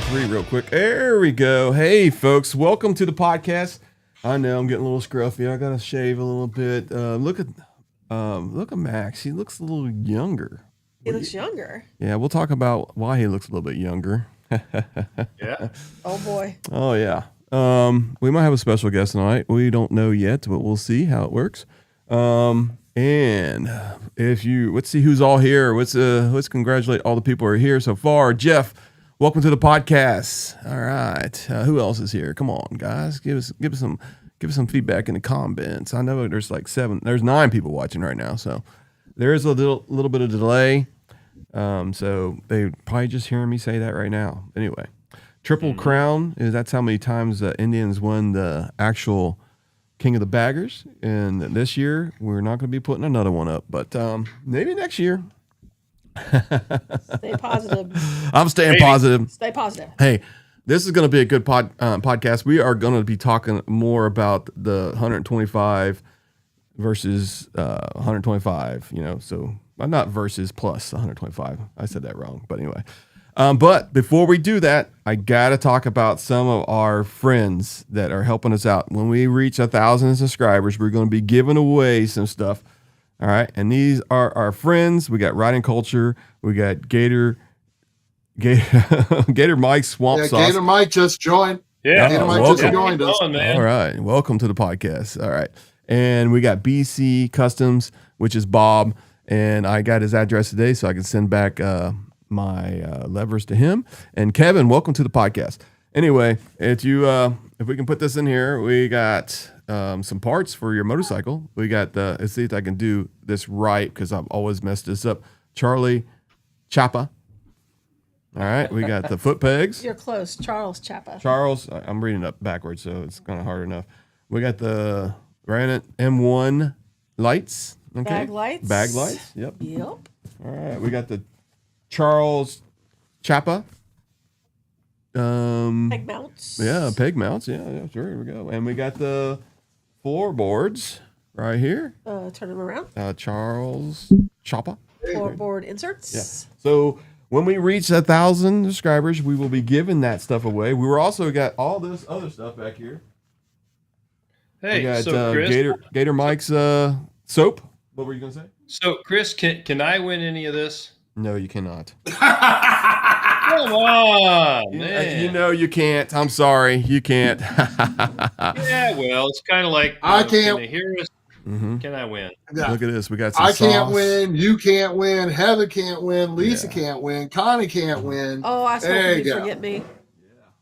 3 real quick. There we go. Hey, folks, welcome to the podcast. I know I'm getting a little scruffy. I gotta shave a little bit. Look at Max. He looks a little younger. He looks younger. Yeah, we'll talk about why he looks a little bit younger. Yeah. Oh boy. Oh yeah. We might have a special guest tonight. We don't know yet, but we'll see how it works. And let's see who's all here. Let's congratulate all the people who are here so far. Jeff, welcome to the podcast. All right. Who else is here? Come on, guys. Give us some feedback in the comments. I know there's there's 9 people watching right now, so there is a little bit of delay. So they probably just hearing me say that right now. Anyway, Triple Crown that's how many times the Indians won the actual King of the Baggers. And this year we're not going to be putting another one up, but maybe next year. Stay positive. I'm staying positive. Stay positive. Hey, this is going to be a good podcast. We are going to be talking more about the 125 versus 125, so not versus plus 125. I said that wrong, but anyway. But before we do that, I got to talk about some of our friends that are helping us out. When we reach 1,000 subscribers, we're going to be giving away some stuff. All right. And these are our friends. We got Riding Culture. We got Gator Mike Swamp Sauce. Gator Mike just joined. Yeah. Gator Mike just joined us. All right. Welcome to the podcast. All right. And we got BC Customs, which is Bob. And I got his address today so I can send back my levers to him. And Kevin, welcome to the podcast. Anyway, if we can put this in here, we got some parts for your motorcycle. We got let's see if I can do this right because I've always messed this up. Charlie Chapa. All right, we got the foot pegs. You're close. Charles Chapa. Charles, I'm reading it up backwards, so it's kind of hard enough. We got the Granite M1 lights. Okay. Bag lights. Bag lights. Yep. Yep. All right, we got the Charles Chapa. Peg mounts. Yeah, peg mounts. Yeah, sure. Here we go. And we got the floorboards right here. Turn them around. Charles Chapa. Floorboard inserts. Yeah. So when we reach 1,000 subscribers, we will be giving that stuff away. We were also got all this other stuff back here. Hey, we got so Chris, Gator Mike's soap. What were you gonna say? So Chris, can I win any of this? No, you cannot. Come on, man. You can't. I'm sorry, you can't. Yeah, well, it's kind of like I can't. Can they hear us? Mm-hmm. Can I win? Yeah. Look at this. We got some I can't sauce. win. You can't win. Heather can't win. Lisa can't win. Connie can't win. Oh, I There hope you you go. forget me.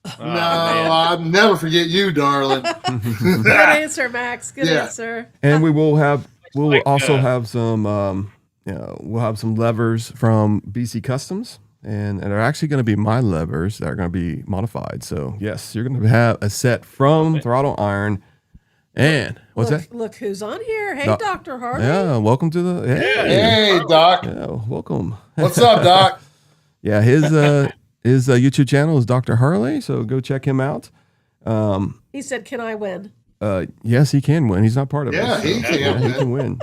Oh, No, man. I'll never forget you, darling. Good answer, Max. Good Yeah. answer. And we'll also like, have some we'll have some levers from BC Customs, and they're actually going to be my levers that are going to be modified. So yes, you're going to have a set from Throttle Iron. And what's that? Look who's on here. Hey, Dr. Harley. Yeah, welcome to the Hey, Doc. Yeah, welcome. What's up, Doc? Yeah, his YouTube channel is Dr. Harley, so go check him out. He said, "Can I win?" Yes, he can win. He's not part of it. Yeah, he can. Yeah, he can win.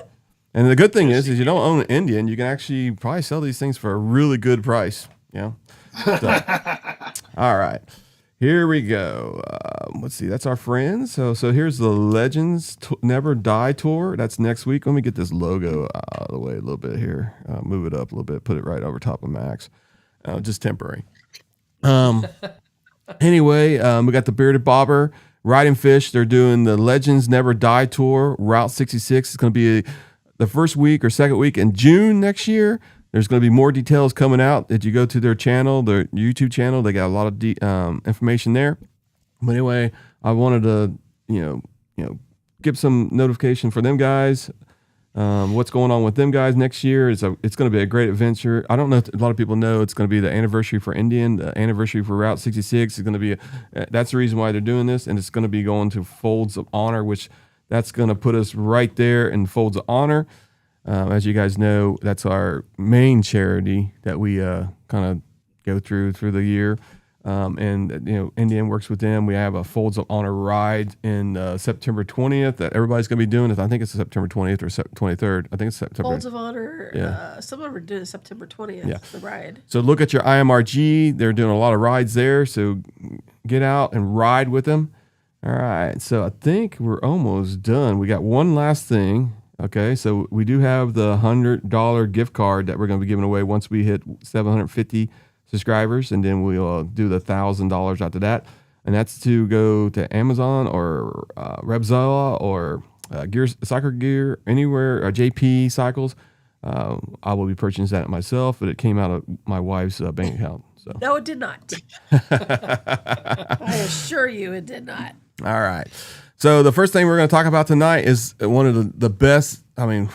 And the good thing is you don't own an Indian. You can actually probably sell these things for a really good price. Yeah. So, all right. Here we go. Let's see. That's our friends. So here's the Legends Never Die Tour. That's next week. Let me get this logo out of the way a little bit here. Move it up a little bit. Put it right over top of Max. Just temporary. Anyway, we got the Bearded Bobber, Riding Fish. They're doing the Legends Never Die Tour. Route 66 is going to be the first week or second week in June next year. There's going to be more details coming out. If you go to their channel, their YouTube channel, they got a lot of information there. But anyway, I wanted to, give some notification for them guys. What's going on with them guys next year is it's going to be a great adventure. I don't know if a lot of people know it's going to be the anniversary for Indian, the anniversary for Route 66 is going to be. That's the reason why they're doing this, and it's going to be going to Folds of Honor, which that's going to put us right there in Folds of Honor. As you guys know, that's our main charity that we kind of go through the year. And Indian works with them. We have a Folds of Honor ride in September 20th that everybody's going to be doing. I think it's September 20th or 23rd. I think it's September. Folds of Honor. Some of them are doing September 20th. The ride. So look at your IMRG. They're doing a lot of rides there. So get out and ride with them. All right. So I think we're almost done. We got one last thing. Okay. So we do have the $100 gift card that we're going to be giving away once we hit 750 subscribers, and then we'll do the $1,000 after that, and that's to go to Amazon or Rebzilla or Cycle Gear, anywhere, JP Cycles. I will be purchasing that myself, but it came out of my wife's bank account. So No, it did not. I assure you, it did not. all right. So the first thing we're going to talk about tonight is one of the best. I mean,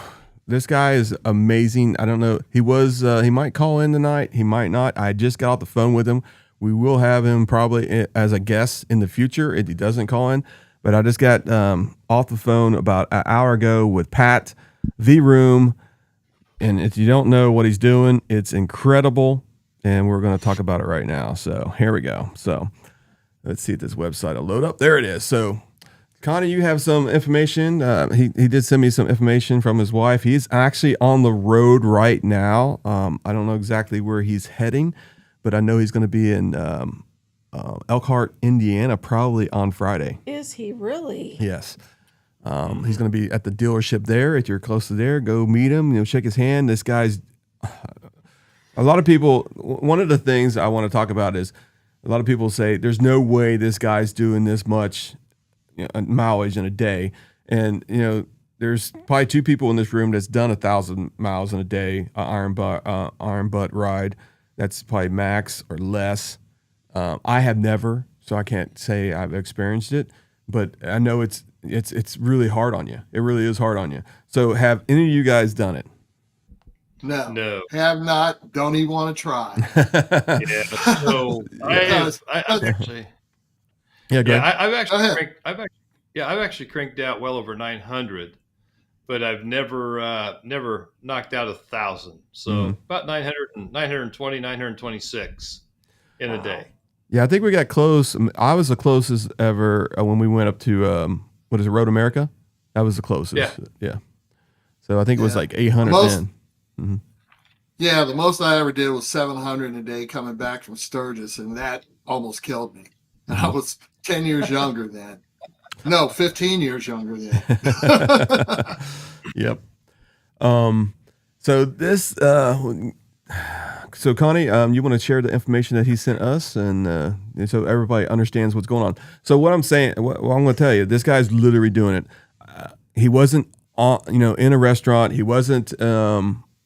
this guy is amazing. I don't know. He might call in tonight. He might not. I just got off the phone with him. We will have him probably as a guest in the future if he doesn't call in. But I just got off the phone about an hour ago with Pat, Vroom. And if you don't know what he's doing, it's incredible. And we're going to talk about it right now. So here we go. So let's see if this website will load up. There it is. So Connie, you have some information. He did send me some information from his wife. He's actually on the road right now. I don't know exactly where he's heading, but I know he's going to be in Elkhart, Indiana, probably on Friday. Is he really? Yes. He's going to be at the dealership there. If you're close to there, go meet him. Shake his hand. This guy's a lot of people. One of the things I want to talk about is a lot of people say there's no way this guy's doing this much mileage in a day, and there's probably two people in this room that's done 1,000 miles in a day, iron butt ride. That's probably max or less. I have never, so I can't say I've experienced it, but I know it's really hard on you. It really is hard on you. So have any of you guys done it? No. Have not. Don't even want to try. Yeah. So I've actually. Yeah, go ahead. I've actually cranked out well over 900, but I've never knocked out 1,000. So about 920, 926 in a day. Yeah, I think we got close. I was the closest ever when we went up to what is it, Road America? That was the closest. Yeah. So I think it was like 810. Yeah, the most I ever did was 700 in a day coming back from Sturgis, and that almost killed me. And I was 10 years younger then. No, 15 years younger then. Yep. So this, so Connie, you want to share the information that he sent us, and so everybody understands what's going on. So what I'm saying, what I'm going to tell you, this guy's literally doing it. He wasn't in a restaurant. He wasn't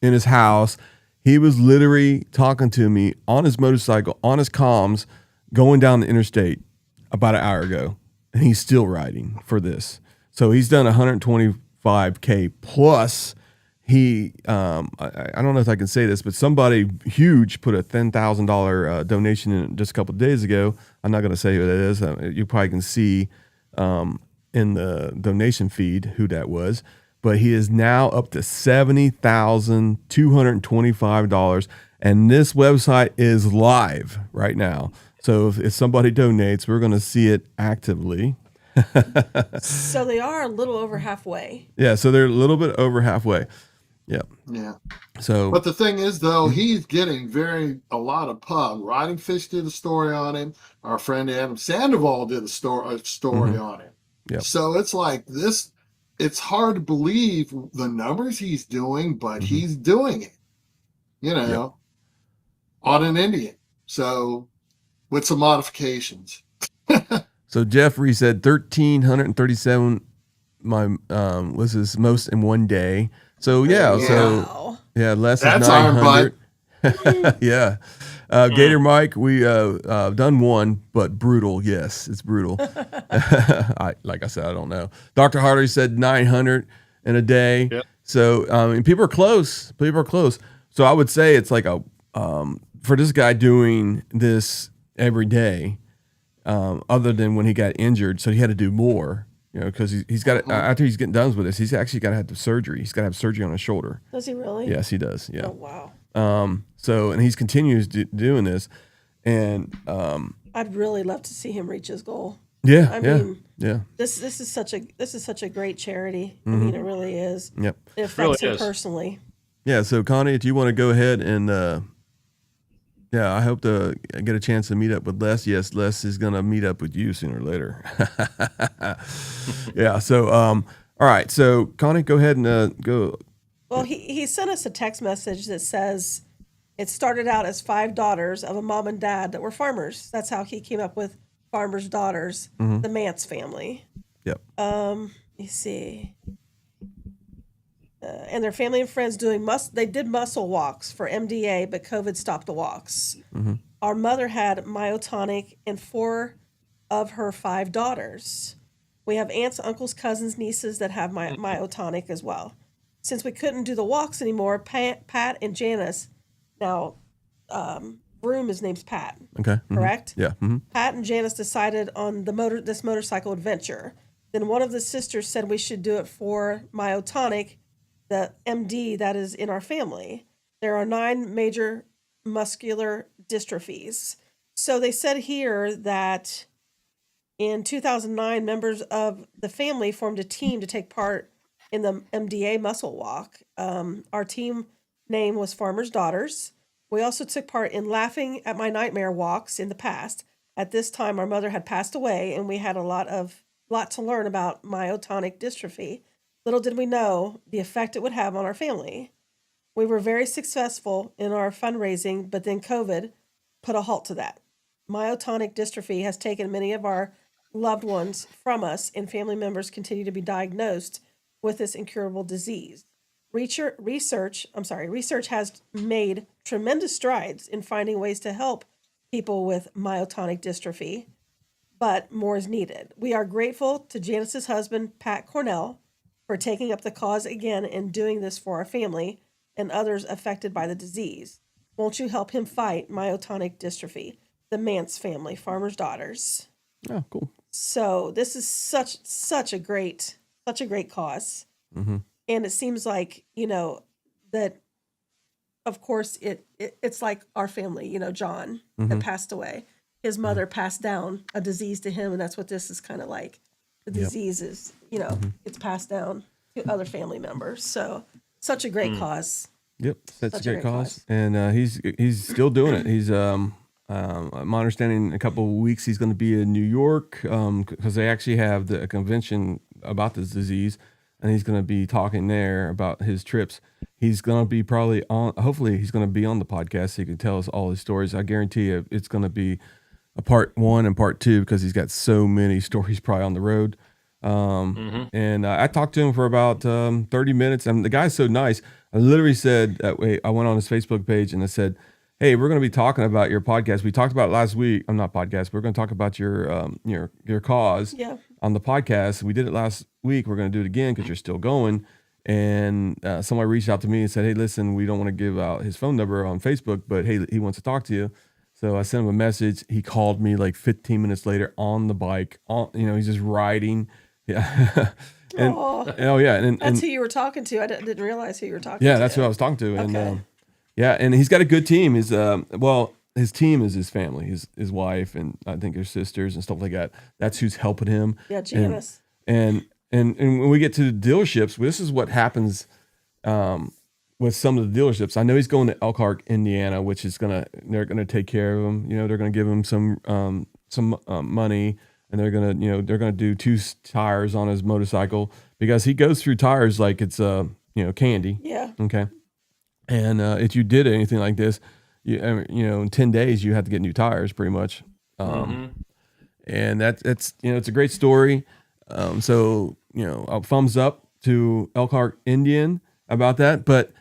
in his house. He was literally talking to me on his motorcycle, on his comms, going down the interstate about an hour ago, and he's still riding for this. So he's done 125K plus. He, I don't know if I can say this, but somebody huge put a $10,000 donation in just a couple of days ago. I'm not going to say who that is. You probably can see in the donation feed who that was. But he is now up to $70,225, and this website is live right now. So if somebody donates, we're going to see it actively. So they are a little over halfway. Yeah, so they're a little bit over halfway. Yep. Yeah. So, but the thing is, though, he's getting a lot of pub. Riding Fish did a story on him. Our friend Adam Sandoval did a story on him. Yep. So it's like this. It's hard to believe the numbers he's doing, but he's doing it. On an Indian. So with some modifications. So Jeffrey said 1,337 was his most in one day. So less than 900. Yeah. Gator Mike, we done one, but brutal. Yes, it's brutal. Like I said, I don't know. Dr. Harley said 900 in a day. Yep. So and people are close. So I would say it's like for this guy doing this every day, other than when he got injured, so he had to do more. Because he's got it after he's getting done with this. He's actually got to have the surgery. He's got to have surgery on his shoulder. Does he really? Yes, he does. Yeah. Oh wow. So and he's continues doing this, And I'd really love to see him reach his goal. yeah, I yeah, mean, yeah. this is such a great charity. I mean, it really is. Yep. It Really affects him is. personally. Yeah. So Connie, do you want to go ahead and yeah, I hope to get a chance to meet up with Les. Yes, Les is gonna meet up with you sooner or later. Yeah. So all right. So Connie, go ahead and go. Well, he sent us a text message that says it started out as 5 daughters of a mom and dad that were farmers. That's how he came up with farmers' daughters, the Mance family. Yep. You see. And their family and friends they did muscle walks for MDA, but COVID stopped the walks. Our mother had myotonic and 4 of her 5 daughters. We have aunts, uncles, cousins, nieces that have myotonic as well. Since we couldn't do the walks anymore, Pat and Janice, now Vroom, his name's Pat, Okay. correct? Yeah. Pat and Janice decided on this motorcycle adventure. Then one of the sisters said we should do it for myotonic, the MD that is in our family. There are 9 major muscular dystrophies. So they said here that in 2009, members of the family formed a team to take part in the MDA muscle walk. Our team name was Farmer's Daughters. We also took part in Laughing at My Nightmare walks in the past. At this time, our mother had passed away, and we had a lot to learn about myotonic dystrophy. Little did we know the effect it would have on our family. We were very successful in our fundraising, but then COVID put a halt to that. Myotonic dystrophy has taken many of our loved ones from us, and family members continue to be diagnosed with this incurable disease. Research has made tremendous strides in finding ways to help people with myotonic dystrophy, but more is needed. We are grateful to Janice's husband, Pat Cornell, for taking up the cause again and doing this for our family and others affected by the disease. Won't you help him fight myotonic dystrophy? The Mance family, Farmer's Daughters. Oh, cool. So this is such a great cause. And it seems like, that of course it's like our family, John that passed away. His mother passed down a disease to him, and that's what this is kind of like. The disease is, it's passed down to other family members. So such a great cause. Yep, that's Such a great cause, and he's still doing it. He's my understanding, in a couple of weeks he's going to be in New York because they actually have a convention about this disease, and he's going to be talking there about his trips. He's going to be hopefully he's going to be on the podcast so he can tell us all his stories. I guarantee you it's going to be a part 1 and part 2 because he's got so many stories probably on the road. And I talked to him for about 30 minutes, and the guy's so nice. I literally said, I went on his Facebook page and I said, hey, we're going to be talking about your podcast. We talked about it last week. I'm not podcast. We're going to talk about your cause on the podcast. We did it last week. We're going to do it again because you're still going. And somebody reached out to me and said, hey, listen, we don't want to give out his phone number on Facebook, but hey, he wants to talk to you. So I sent him a message. He called me like 15 minutes later on the bike. He's just riding. Yeah. And That's who you were talking to. I didn't realize who you were talking to. Yeah, that's who I was talking to. Okay. And and he's got a good team. His team is his family, his wife, and I think his sisters and stuff like that. That's who's helping him. Yeah, Janice. And when we get to the dealerships, this is what happens with some of the dealerships. I know he's going to Elkhart, Indiana, which is they're gonna take care of him. They're gonna give him some money, and they're gonna do 2 tires on his motorcycle because he goes through tires like it's candy. Yeah. Okay. And if you did anything like this, in 10 days you have to get new tires, pretty much. And that's it's a great story. So a thumbs up to Elkhart Indian about that. But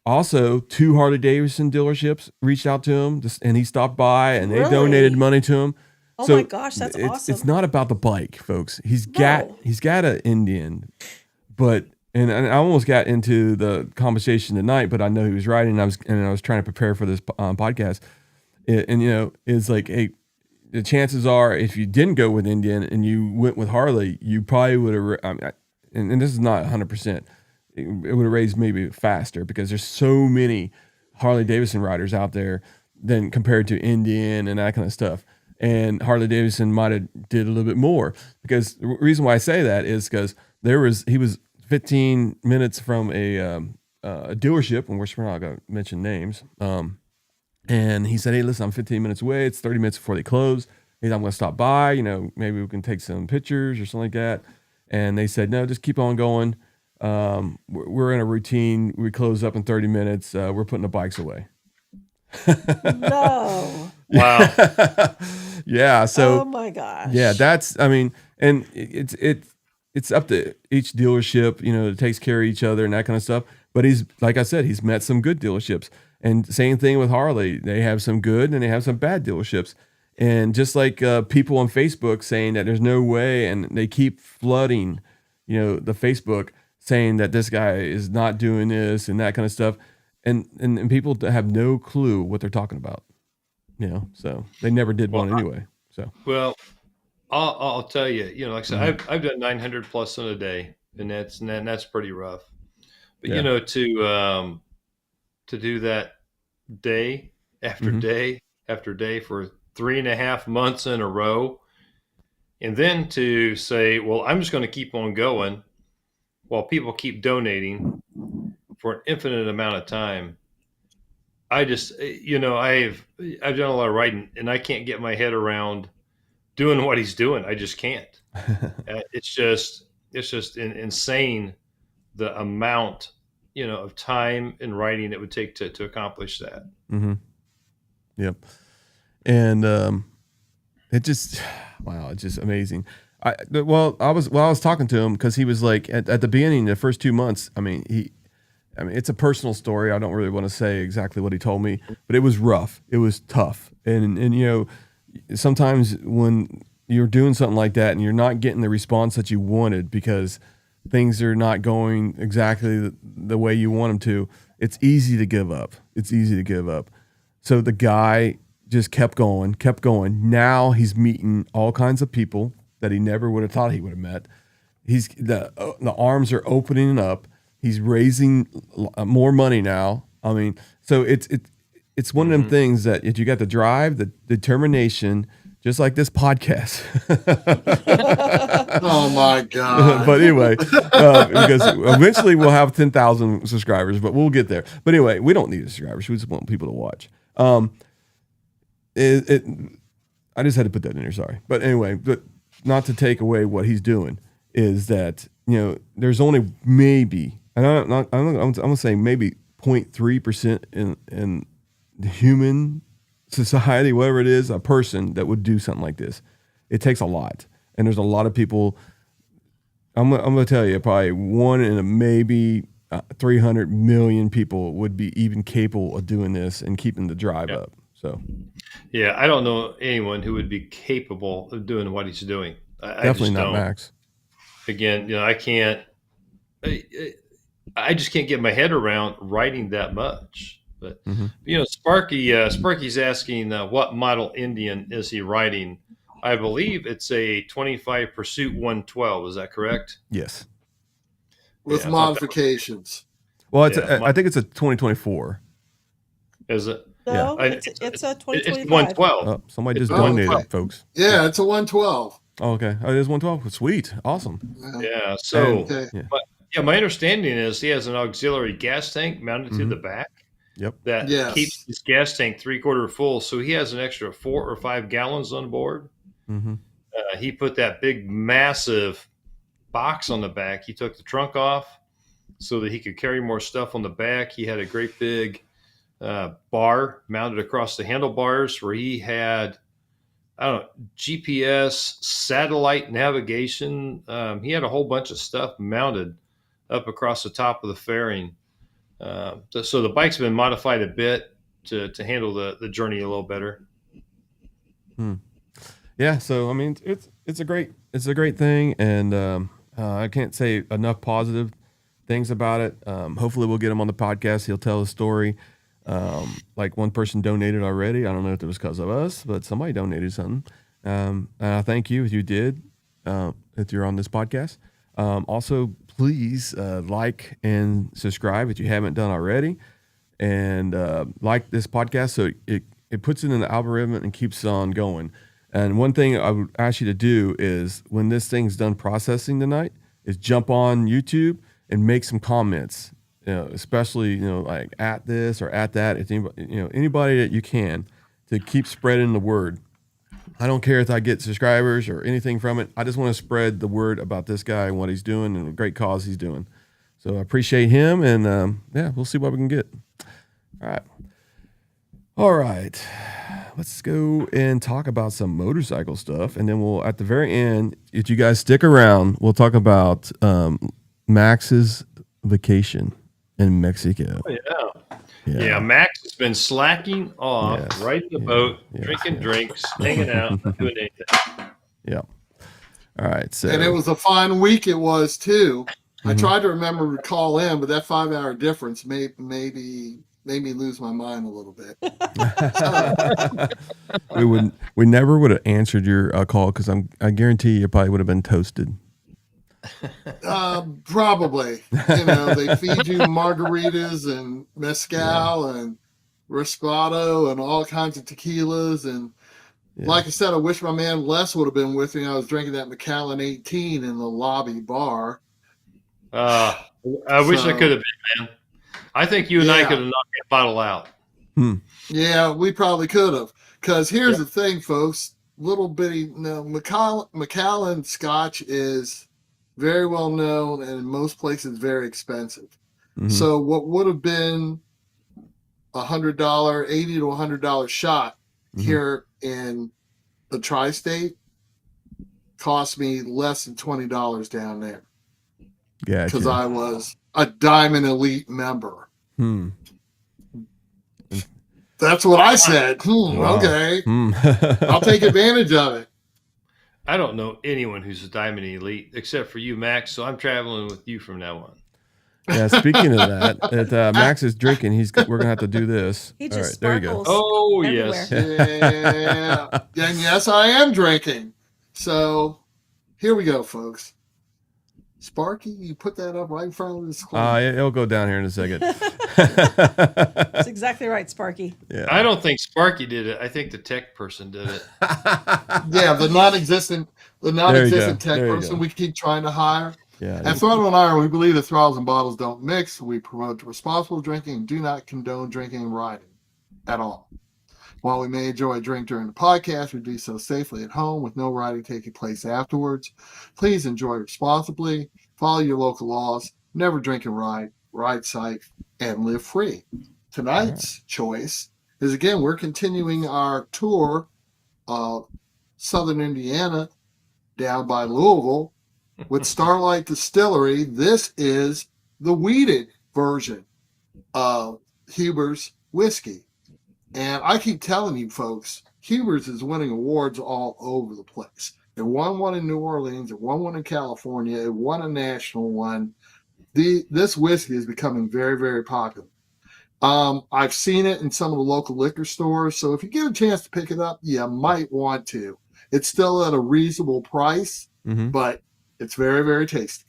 also 2 Harley-Davidson dealerships reached out to him, and he stopped by, and they Really? donated money to him. Oh So my gosh, that's awesome. It's not about the bike, folks. He's got an Indian, but. And I almost got into the conversation tonight, but I know he was riding, and I was trying to prepare for this podcast. It's like, hey, the chances are if you didn't go with Indian and you went with Harley, you probably would have. And this is not 100%. It would have raised maybe faster because there's so many Harley-Davidson riders out there than compared to Indian and that kind of stuff. And Harley-Davidson might have did a little bit more, because the reason why I say that is because he was 15 minutes from a dealership, and we're not going to mention names. And he said, "Hey, listen, I'm 15 minutes away. It's 30 minutes before they close. Hey, I'm going to stop by. Maybe we can take some pictures or something like that." And they said, "No, just keep on going. We're in a routine. We close up in 30 minutes. We're putting the bikes away." No. Wow. Yeah. So, Oh my gosh. yeah, and it's up to each dealership, that takes care of each other and that kind of stuff. But like I said, he's met some good dealerships, and same thing with Harley. They have some good and they have some bad dealerships. And just like people on Facebook saying that there's no way, and they keep flooding, the Facebook saying that this guy is not doing this and that kind of stuff. And people have no clue what they're talking about, so they never did one anyway. So, Well, I'll tell you, like I said, I've done 900 plus in a day, and that's pretty rough. But Yeah. to do that day after day after day for 3.5 months in a row, and then to say, well, I'm just going to keep on going while people keep donating for an infinite amount of time. I just, I've done a lot of writing, and I can't get my head around doing what he's doing. I just can't. It's just insane the amount, of time and writing it would take to accomplish that. Mm-hmm. Yep. And it just, wow, it's just amazing. I was talking to him because he was like at the beginning, the first 2 months. It's a personal story. I don't really want to say exactly what he told me, but it was rough. It was tough. And sometimes when you're doing something like that and you're not getting the response that you wanted because things are not going exactly the way you want them to, it's easy to give up. So the guy just kept going. Now he's meeting all kinds of people that he never would have thought he would have met. The arms are opening up. He's raising more money now. So it's one of them things that if you got the drive, the determination, just like this podcast. Oh my God. But anyway, because eventually we'll have 10,000 subscribers, but we'll get there. But anyway, we don't need subscribers. We just want people to watch. I just had to put that in there. Sorry. But anyway, but not to take away what he's doing is that, there's only maybe, and I'm going to say maybe 0.3% in the human society, whatever it is, a person that would do something like this. It takes a lot. And there's a lot of people. I'm going to tell you, probably one in a maybe 300 million people would be even capable of doing this and keeping the drive up. So, yeah, I don't know anyone who would be capable of doing what he's doing. Definitely not Max. Again, I can't. I just can't get my head around writing that much. But Sparky's asking what model Indian is he riding? I believe it's a 25 Pursuit 112. Is that correct? Yes. With modifications. Well, I think it's a 2024. Is it? No, Yeah. it's a 2025. It's 112. Oh, somebody just donated, folks. Yeah, it's a 112. Oh, okay. Oh, it is 112. Sweet. Awesome. Yeah. So, Okay. my understanding is he has an auxiliary gas tank mounted to the back. Yep. That keeps his gas tank 3/4 full. So he has an extra 4 or 5 gallons on board. Mm-hmm. He put that big, massive box on the back. He took the trunk off so that he could carry more stuff on the back. He had a great big bar mounted across the handlebars where he had, GPS, satellite navigation. He had a whole bunch of stuff mounted up across the top of the fairing. So the bike's been modified a bit to handle the journey a little better. Yeah. So, it's a great thing. And I can't say enough positive things about it. Hopefully we'll get him on the podcast. He'll tell a story. Like one person donated already. I don't know if it was because of us, but somebody donated something. And I thank you if you did, if you're on this podcast. Also, please like and subscribe if you haven't done already, and like this podcast so it it puts it in the algorithm and keeps on going. And one thing I would ask you to do is when this thing's done processing tonight, is jump on YouTube and make some comments. Especially like at this or at that. It's anybody that you can to keep spreading the word. I don't care if I get subscribers or anything from it. I just want to spread the word about this guy and what he's doing and the great cause he's doing. So I appreciate him, and we'll see what we can get. All right. Let's go and talk about some motorcycle stuff, and then we'll, at the very end, if you guys stick around, we'll talk about Max's vacation in Mexico. Oh, yeah. Max has been slacking off, riding the boat, drinking drinks, hanging out, not doing anything. Yeah. All right. So, and it was a fine week. It was too. I tried to remember to call in, but that 5-hour difference made me lose my mind a little bit. we never would have answered your call because I guarantee you probably would have been toasted. Probably. They feed you margaritas and mezcal and Reposado and all kinds of tequilas. And like I said, I wish my man Les would have been with me. I was drinking that Macallan 18 in the lobby bar. I wish I could have been, man. I think you and I could have knocked that bottle out. Yeah, we probably could have. Because here's the thing, folks. Little bitty, Macallan Scotch is very well known and in most places very expensive. So what would have been $100, $80 to $100 shot here in the tri-state cost me less than $20 down there. Yeah, because I was a Diamond Elite member. That's what I said. Wow. Okay. I'll take advantage of it. I don't know anyone who's a Diamond Elite except for you, Max. So I'm traveling with you from now on. Yeah. Speaking of that, Max is drinking. We're gonna have to do this. He just All right, there you sparkles. go. Oh everywhere. yes. Yeah. And yes, I am drinking. So here we go, folks. Sparky, you put that up right in front of the screen. It'll go down here in a second. That's exactly right, Sparky. Yeah. I don't think Sparky did it. I think the tech person did it. Yeah, the non-existent tech There you person go. we keep trying to hire. Yeah. At Throttle and Iron, we believe that throttles and bottles don't mix. We promote responsible drinking and do not condone drinking and riding at all. While we may enjoy a drink during the podcast, we do so safely at home with no riding taking place afterwards. Please enjoy responsibly, follow your local laws, never drink and ride safe, and live free. Tonight's choice is, again, we're continuing our tour of Southern Indiana down by Louisville with Starlight Distillery. This is the wheated version of Huber's whiskey. And I keep telling you, folks, Huber's is winning awards all over the place. It won one in New Orleans. It won one in California. It won a national one. This whiskey is becoming very, very popular. I've seen it in some of the local liquor stores. So if you get a chance to pick it up, you might want to. It's still at a reasonable price, but it's very, very tasty.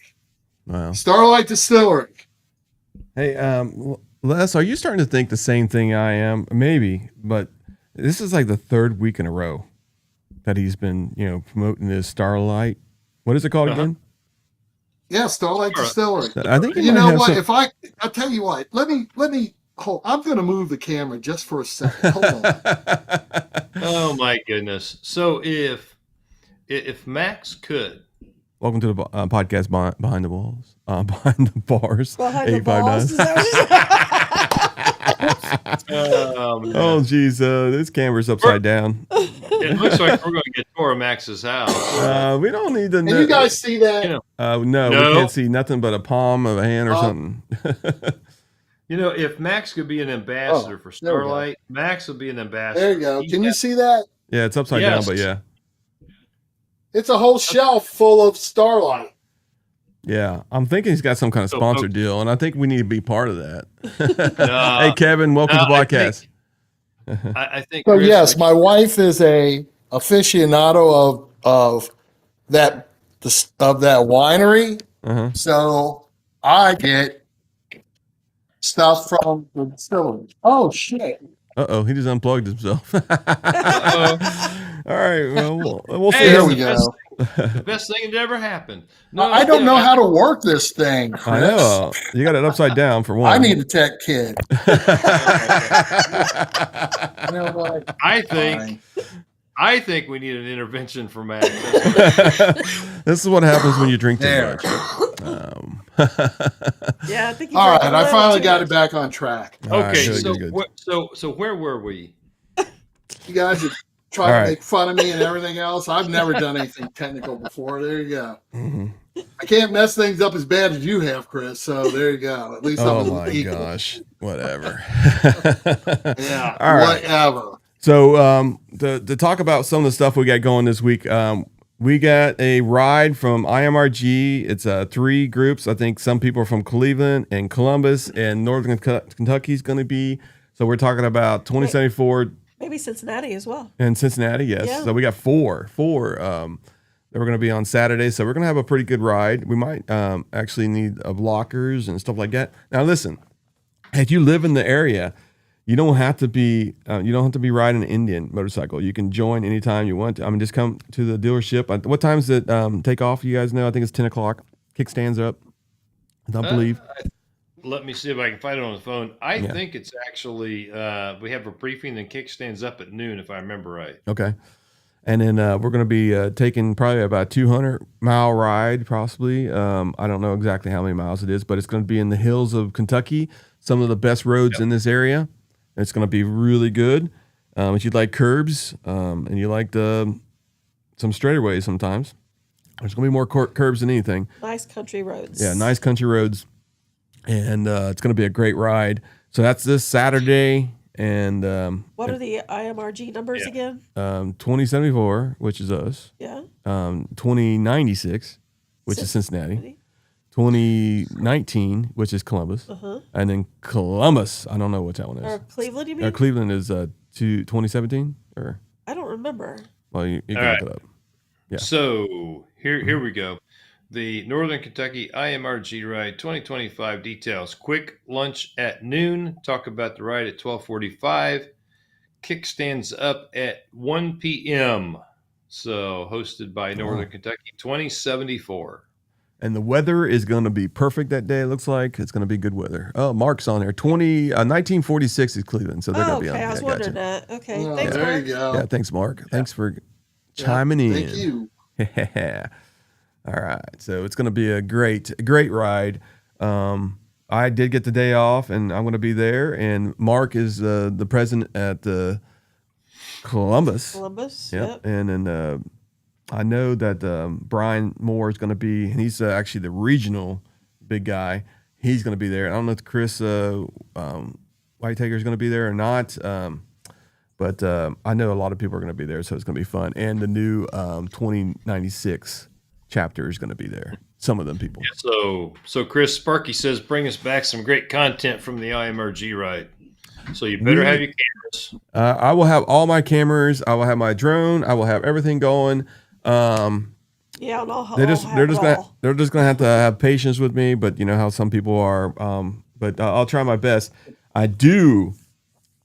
Wow. Starlight Distillery. Hey, Les, are you starting to think the same thing I am? Maybe, but this is like the third week in a row that he's been, promoting this Starlight. What is it called again? Yeah, Starlight Distillery. I think You know what? I'll tell you what. Let me hold. I'm going to move the camera just for a second. Hold on. Oh my goodness! So if Max could, Welcome to the podcast behind the walls, behind the bars. Behind the balls. 859. Oh, geez, this camera's upside down. it looks like we're going to get tour of Max's house. We don't need to. Can you guys see that? No, we can't see nothing but a palm of a hand or something. If Max could be an ambassador for Starlight, Max would be an ambassador. There you go. Can you see that? Yeah, it's upside down, but yeah. It's a whole shelf full of Starlight. Yeah, I'm thinking he's got some kind of sponsor deal, and I think we need to be part of that. Hey, Kevin, welcome to the podcast. I think. So yes, my wife is a aficionado of that winery. So I get stuff from the distillery. Oh shit! Uh-oh, he just unplugged himself. Uh-oh. All right, well, we'll see. Hey, There how we it's go. the best thing that ever happened. No, I don't know how to work this thing, Chris. I know. You got it upside down for one. I need a tech kit. You know what? I think we need an intervention from Max. This is what happens when you drink too There. much. Yeah, I think you All drank right, a I little finally too got much. it back on track. All right, Okay, good. so where were we? You guys are trying All right. to make fun of me and everything else. I've never done anything technical before. There you go. Mhm. I can't mess things up as bad as you have, Chris. So there you go. At least Oh I'm my equal. gosh. Whatever. Yeah, All right. whatever. So to talk about some of the stuff we got going this week, we got a ride from IMRG. It's 3 groups. I think some people are from Cleveland and Columbus and Northern Kentucky is going to be. So we're talking about 2074 Maybe Cincinnati as well. in Cincinnati. Yes. Yeah. So we got four that we're going to be on Saturday. So we're going to have a pretty good ride. We might actually need blockers and stuff like that. Now listen, if you live in the area, you don't have to be riding an Indian motorcycle. You can join anytime you want to. I mean, just come to the dealership. What time does it take off? You guys know? I think it's 10 o'clock. Kickstands up. I believe. Let me see if I can find it on the phone. I think it's actually we have a briefing and kickstands up at noon, if I remember right. Okay. And then we're going to be taking probably about 200-mile ride, possibly. I don't know exactly how many miles it is, but it's going to be in the hills of Kentucky, some of the best roads in this area. It's going to be really good. If you like curbs and you like some straightaways sometimes, there's going to be more curbs than anything. Nice country roads. Yeah, nice country roads. And it's going to be a great ride. So that's this Saturday. And What are the IMRG numbers again? 2074, which is us. Yeah. 2096, which is Cincinnati. 2019, which is Columbus. And then Columbus, I don't know what that one is. Or Cleveland, you mean? Cleveland is 2017? Or I don't remember. well, you can look it up. Yeah. So here we go. The Northern Kentucky IMRG ride 2025 details. Quick lunch at noon. Talk about the ride at 12:45. Kickstands up at 1 p.m. So hosted by Northern Kentucky 2074. And the weather is going to be perfect that day. It looks like it's going to be good weather. Oh, Mark's on there. 1946 is Cleveland, so they're going to be on. I was wondering that. Okay, thanks, there Mark. you go. Yeah, thanks, Mark. Thanks for chiming in. Thank you. Yeah. All right. So it's going to be a great ride. I did get the day off, and I'm going to be there. And Mark is the president at Columbus. Yep. And then I know that Brian Moore is going to be, and he's actually the regional big guy. He's going to be there. I don't know if Chris Whitetaker is going to be there or not. But I know a lot of people are going to be there, so it's going to be fun. And the new 2096 chapter is going to be there. Some of them people. Yeah, so Chris Sparky says, bring us back some great content from the IMRG ride. So you better have your cameras. I will have all my cameras. I will have my drone. I will have everything going. Yeah, and They're just gonna have to have patience with me. But you know how some people are. But I'll try my best. I do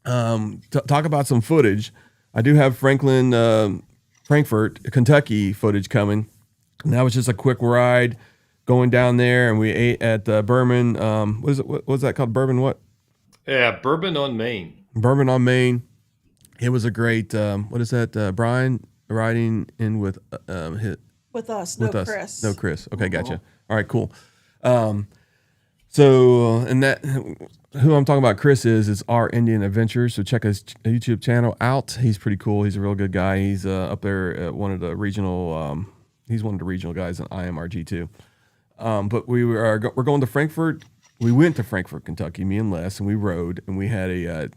talk about some footage. I do have Frankfort, Kentucky footage coming. And that was just a quick ride going down there, and we ate at Bourbon. What was that called? Bourbon what? Yeah, Bourbon on Main. Bourbon on Main. It was a great. What is that? Brian riding in with us. Chris. No Chris. Okay, gotcha. All right, cool. So and that who I'm talking about, Chris is Our Indian Adventures. So check his YouTube channel out. He's pretty cool. He's a real good guy. He's up there at one of the regional. He's one of the regional guys in IMRG too. But we're going to Frankfort. We went to Frankfort, Kentucky, me and Les, and we rode, and we had a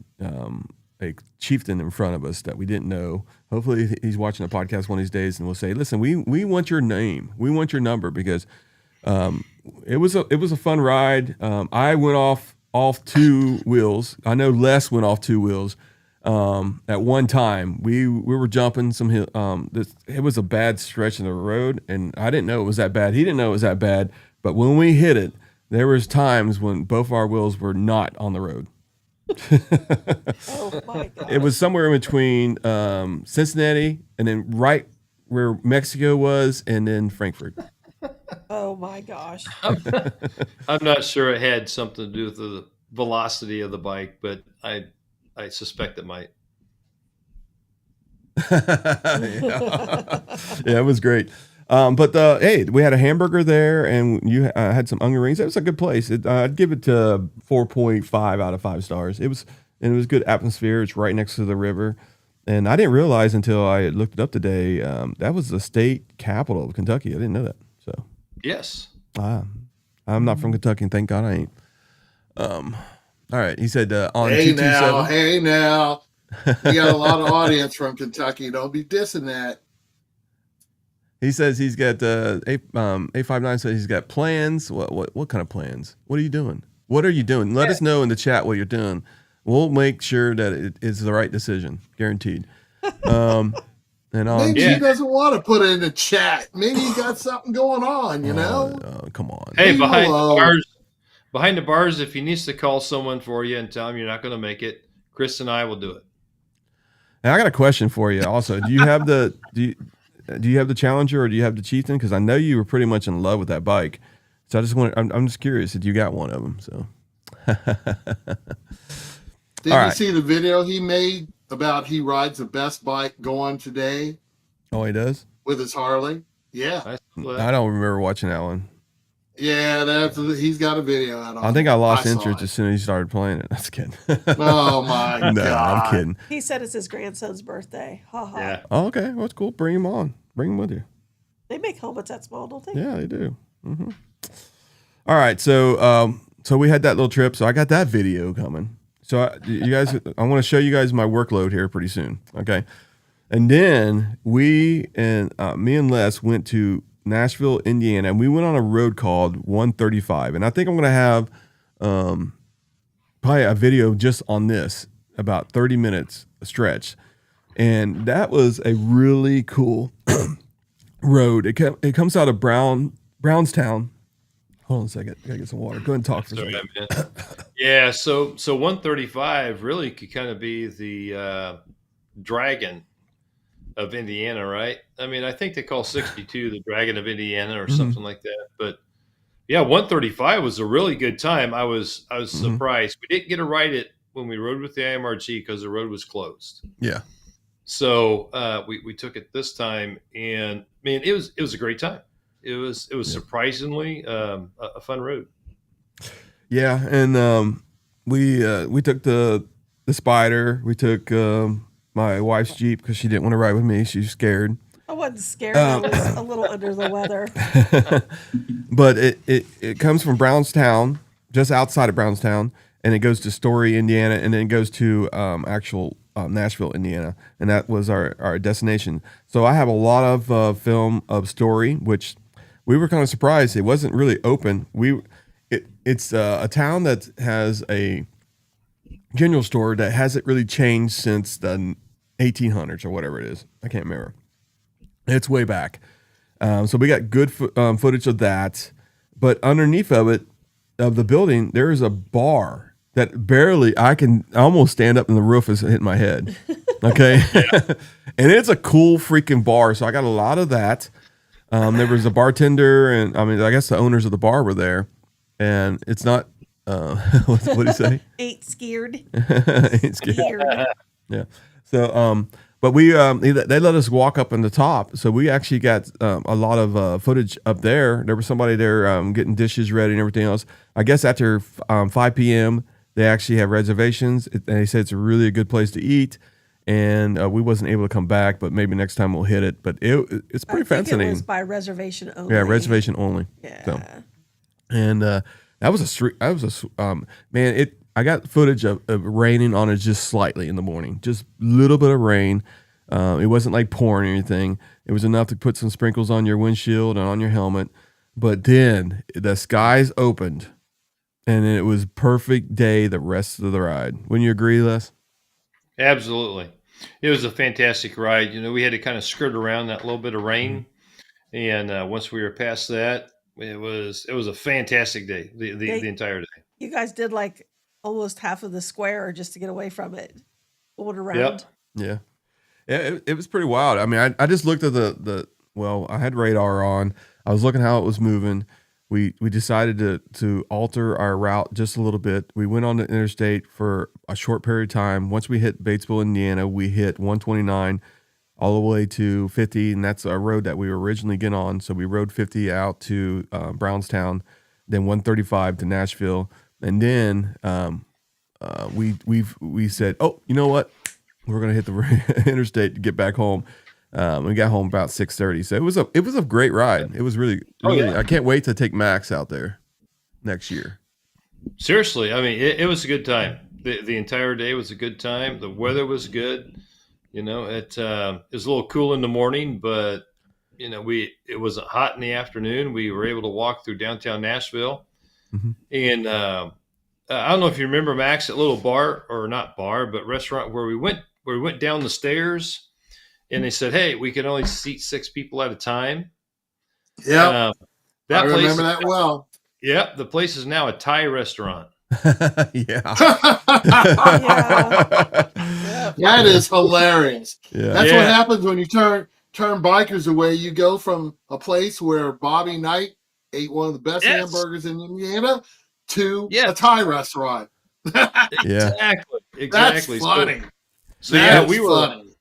chieftain in front of us that we didn't know. Hopefully he's watching the podcast one of these days, and we'll say, listen, we want your name. We want your number, because it was a fun ride. I went off 2 wheels. I know Les went off 2 wheels. At one time, we were jumping some hill. It was a bad stretch in the road, and I didn't know it was that bad. He didn't know it was that bad. But when we hit it, there was times when both our wheels were not on the road. Oh my gosh. It was somewhere in between Cincinnati and then right where Mexico was, and then Frankfurt. Oh my gosh. I'm not sure it had something to do with the velocity of the bike, but I suspect it might. Yeah. Yeah, it was great. But hey, we had a hamburger there, and you had some onion rings. It was a good place. I'd give it to 4.5 out of 5 stars. It was good atmosphere. It's right next to the river, and I didn't realize until I looked it up today that was the state capital of Kentucky. I didn't know that. So Yes. I'm not from Kentucky, and thank God I ain't. All right, he said on Hey 227. hey now. We got a lot of audience from Kentucky. Don't be dissing that. He says he's got A59 says he's got plans. What kind of plans? What are you doing? What are you doing? Let us know in the chat what you're doing. We'll make sure that it is the right decision, guaranteed. And on Maybe he doesn't want to put it in the chat. Maybe he got something going on, you know? Come on. Hey, Leave him alone. behind the bars, if he needs to call someone for you and tell him you're not going to make it, Chris and I will do it. Now, I got a question for you. Also, do you have the Challenger or do you have the Chieftain? Because I know you were pretty much in love with that bike. So I'm just curious if you got one of them. So. Did you see the video he made about he rides the best bike going today? Oh, he does? With his Harley? Yeah. I don't remember watching that one. Yeah, he's got a video out on it. I think I lost interest as soon as he started playing it. That's kidding. Oh my God. No, I'm kidding. He said it's his grandson's birthday. Ha ha. Yeah. Oh, okay. Well, that's cool. Bring him on. Bring him with you. They make helmets that small, don't they? Yeah, they do. Mm-hmm. All right. So we had that little trip. So I got that video coming. So you guys, I want to show you guys my workload here pretty soon. Okay. And then me and Les went to Nashville, Indiana, and we went on a road called 135. And I think I'm going to have probably a video just on this, about 30 minutes stretch. And that was a really cool road. It comes out of Brownstown. Hold on a second. I got to get some water. Go ahead and talk for a second. Yeah, so 135 really could kind of be the dragon of Indiana, right? I mean, I think they call 62 the Dragon of Indiana or something like that. But yeah, 135 was a really good time. I was surprised. We didn't get to ride it when we rode with the IMRG because the road was closed. Yeah. So we took it this time, and man, it was a great time. It was surprisingly a fun road. Yeah, and we took the Spider. We took my wife's Jeep because she didn't want to ride with me. She was scared. I wasn't scared. I was a little under the weather. But it comes from Brownstown, just outside of Brownstown, and it goes to Story, Indiana, and then it goes to actual Nashville, Indiana, and that was our destination. So I have a lot of film of Story, which we were kind of surprised it wasn't really open. It's a town that has a general store that hasn't really changed since the 1800s or whatever it is. I can't remember. It's way back. So we got good footage of that. But underneath of the building, there is a bar that barely, I can almost stand up and the roof is hitting my head. Okay. And it's a cool freaking bar. So I got a lot of that. There was a bartender, and I mean, I guess the owners of the bar were there. And it's not, what do you say? Ain't scared. Ain't scared. Yeah. So, but they let us walk up on the top. So we actually got a lot of footage up there. There was somebody there getting dishes ready and everything else. I guess after 5 p.m., they actually have reservations. And they said it's really a good place to eat. And we wasn't able to come back, but maybe next time we'll hit it. But it's pretty fascinating. It was by reservation only. Yeah, reservation only. Yeah. So, and that was man. I got footage of raining on it just slightly in the morning, just a little bit of rain. It wasn't like pouring or anything. It was enough to put some sprinkles on your windshield and on your helmet. But then the skies opened, and it was perfect day the rest of the ride. Wouldn't you agree, Les? Absolutely. It was a fantastic ride. You know, we had to kind of skirt around that little bit of rain. And once we were past that, it was a fantastic day, the entire day. You guys did like almost half of the square just to get away from it. Pulled around. Yep. Yeah. It was pretty wild. I mean, I just looked at well, I had radar on. I was looking how it was moving. We decided to alter our route just a little bit. We went on the interstate for a short period of time. Once we hit Batesville, Indiana, we hit 129 all the way to 50, and that's a road that we were originally getting on. So we rode 50 out to Brownstown, then 135 to Nashville, and then we said, oh, you know what? We're gonna hit the interstate to get back home. We got home about 6:30. So it was a great ride. It was really. I can't wait to take Max out there next year. Seriously, I mean, it was a good time. The entire day was a good time. The weather was good. You know, it was a little cool in the morning, but you know, it wasn't hot in the afternoon. We were able to walk through downtown Nashville, and I don't know if you remember, Max, that little bar, or not bar, but restaurant where we went down the stairs, and they said, "Hey, we can only seat 6 people at a time." Yeah, that I place remember that well. Yep, the place is now a Thai restaurant. Yeah. That is hilarious. Yeah. That's what happens when you turn bikers away. You go from a place where Bobby Knight ate one of the best hamburgers in Indiana to a Thai restaurant. Exactly. That's funny. So we were funny.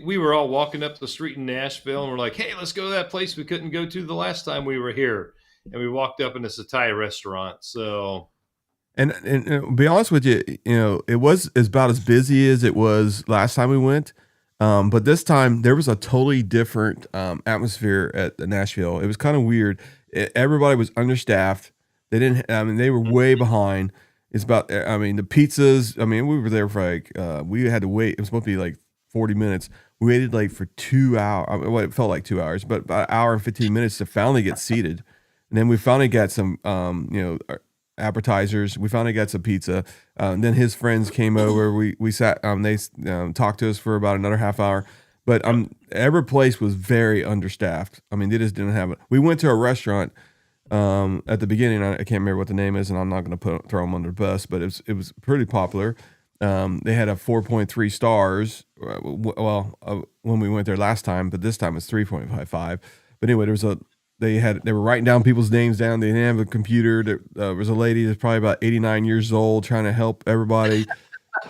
We were all walking up the street in Nashville, and we're like, "Hey, let's go to that place we couldn't go to the last time we were here." And we walked up, and it's a Thai restaurant. So, and to be honest with you, you know, it was about as busy as it was last time we went. But this time there was a totally different atmosphere at Nashville. It was kind of weird. Everybody was understaffed. They didn't. I mean, they were way behind. It's about. I mean, the pizzas. I mean, we were there for like. We had to wait. It was supposed to be like 40 minutes. We waited like for 2 hours. I mean, well, it felt like 2 hours, but about an hour and 15 minutes to finally get seated. And then we finally got some, appetizers. We finally got some pizza. And then his friends came over. We sat. They talked to us for about another half hour. But every place was very understaffed. I mean, they just didn't have it. We went to a restaurant at the beginning. I can't remember what the name is, and I'm not going to throw them under the bus. But it was pretty popular. They had a 4.3 stars. When we went there last time, but this time it's 3.55. But anyway, they were writing down people's names down. They didn't have a computer. There was a lady that's probably about 89 years old trying to help everybody.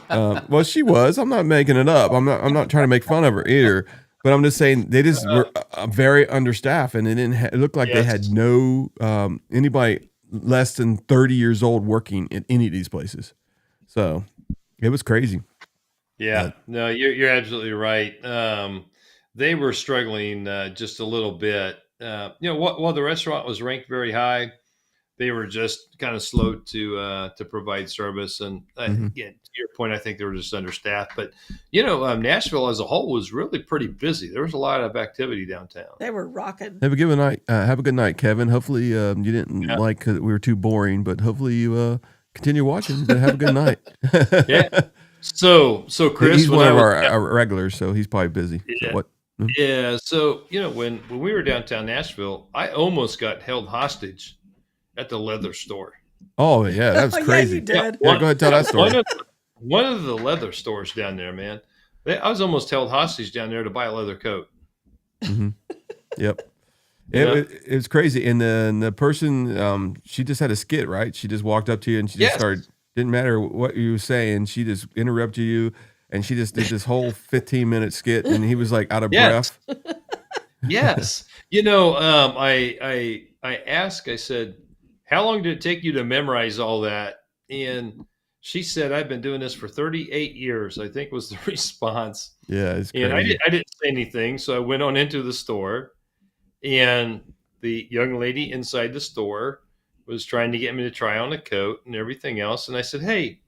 Well, she was. I'm not making it up. I'm not trying to make fun of her either. But I'm just saying they just were very understaffed, and it looked like they had no anybody less than 30 years old working in any of these places. So it was crazy. Yeah, no, you're absolutely right. They were struggling just a little bit. While the restaurant was ranked very high, they were just kind of slow to provide service. And again, to your point, I think they were just understaffed. But Nashville as a whole was really pretty busy. There was a lot of activity downtown. They were rocking. Have a good night. Have a good night, Kevin. Hopefully you didn't like we were too boring, but hopefully you continue watching. But have a good night. Yeah. So Chris, he's one of our regulars, so he's probably busy. Yeah. So what? Yeah. So when we were downtown Nashville, I almost got held hostage at the leather store. Oh yeah, that's crazy. Yeah, you did. Yeah, go ahead and tell that story. One of the leather stores down there, man. I was almost held hostage down there to buy a leather coat. Mm-hmm. Yep. It was crazy. And then the person, she just had a skit, right? She just walked up to you and she just started, didn't matter what you were saying. She just interrupted you and she just did this whole 15-minute skit and he was like out of breath. Yes. I asked, I said, how long did it take you to memorize all that? And she said, I've been doing this for 38 years, I think was the response. Yeah, it's crazy. And I didn't say anything. So I went on into the store and the young lady inside the store was trying to get me to try on a coat and everything else. And I said, hey,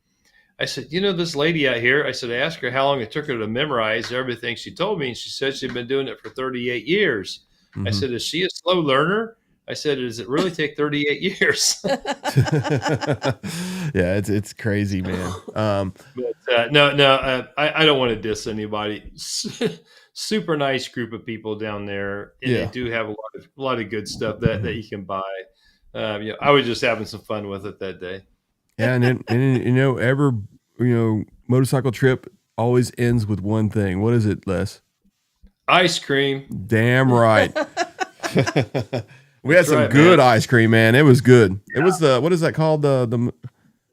this lady out here, I said, I asked her how long it took her to memorize everything she told me. And she said she'd been doing it for 38 years. Mm-hmm. I said, is she a slow learner? I said, does it really take 38 years? Yeah, it's crazy, man. I don't want to diss anybody. Super nice group of people down there. And they do have a lot of good stuff that you can buy. I was just having some fun with it that day. Yeah, and motorcycle trip always ends with one thing. What is it, Les? Ice cream. Damn right. We had That's some right, good man. ice cream, man. It was good. It was what is that called? What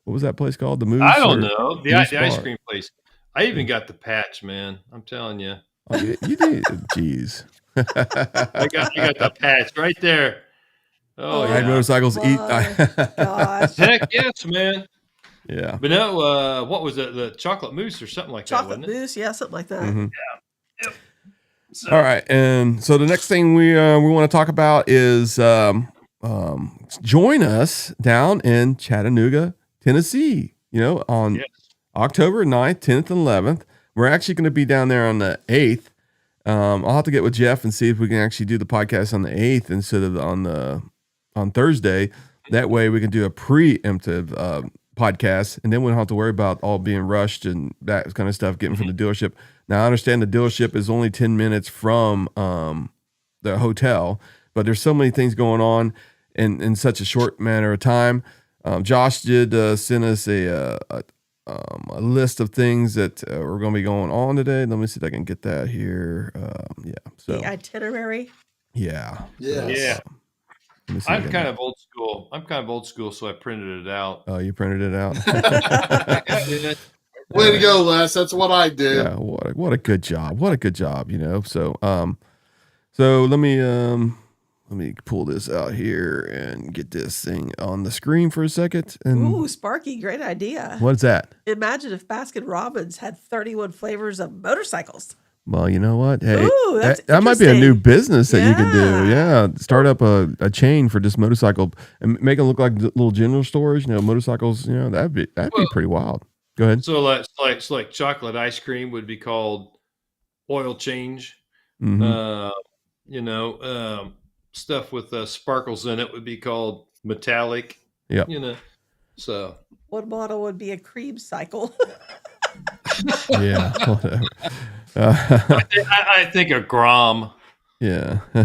was that place called? The Moose? I don't or know. The Moose ice Bar? cream place. I even got the patch, man. I'm telling you. Oh, you did. Jeez. I got the patch right there. Oh, Ride yeah. motorcycles, eat. my gosh. Heck yes, man. Yeah. But no, what was it? The chocolate mousse or something like that, Chocolate wasn't it? mousse, yeah, something like that. Mhm. Yep. So, All right, and so the next thing we want to talk about is join us down in Chattanooga, Tennessee. On yes. October 9th, 10th, and 11th. We're actually going to be down there on the 8th. I'll have to get with Jeff and see if we can actually do the podcast on the 8th instead of on Thursday. That way we can do a preemptive podcast, and then we don't have to worry about all being rushed and that kind of stuff getting from the dealership. Now, I understand the dealership is only 10 minutes from the hotel, but there's so many things going on in such a short manner of time. Josh did send us a list of things that are going to be going on today. Let me see if I can get that here. So The itinerary. yeah. Yes. Let me see if I I'm can- kind of old school, so I printed it out. Oh, you printed it out. Way to go, Les. That's what I do. Yeah, what a good job. What a good job, So let me pull this out here and get this thing on the screen for a second. And Ooh, Sparky, great idea. what's that? Imagine if Baskin Robbins had 31 flavors of motorcycles. Well, you know what? Hey, Ooh, that's that might be a new interesting. business that you can do. Yeah. Yeah, start up a chain for just motorcycle and make them look like little general stores. Motorcycles. That'd be pretty wild. Go ahead. So like chocolate ice cream would be called oil change. Mhm. Stuff with sparkles in it would be called metallic. Yep. So One model would be a cream cycle. Yeah. Whatever. I think a Grom. Yeah. I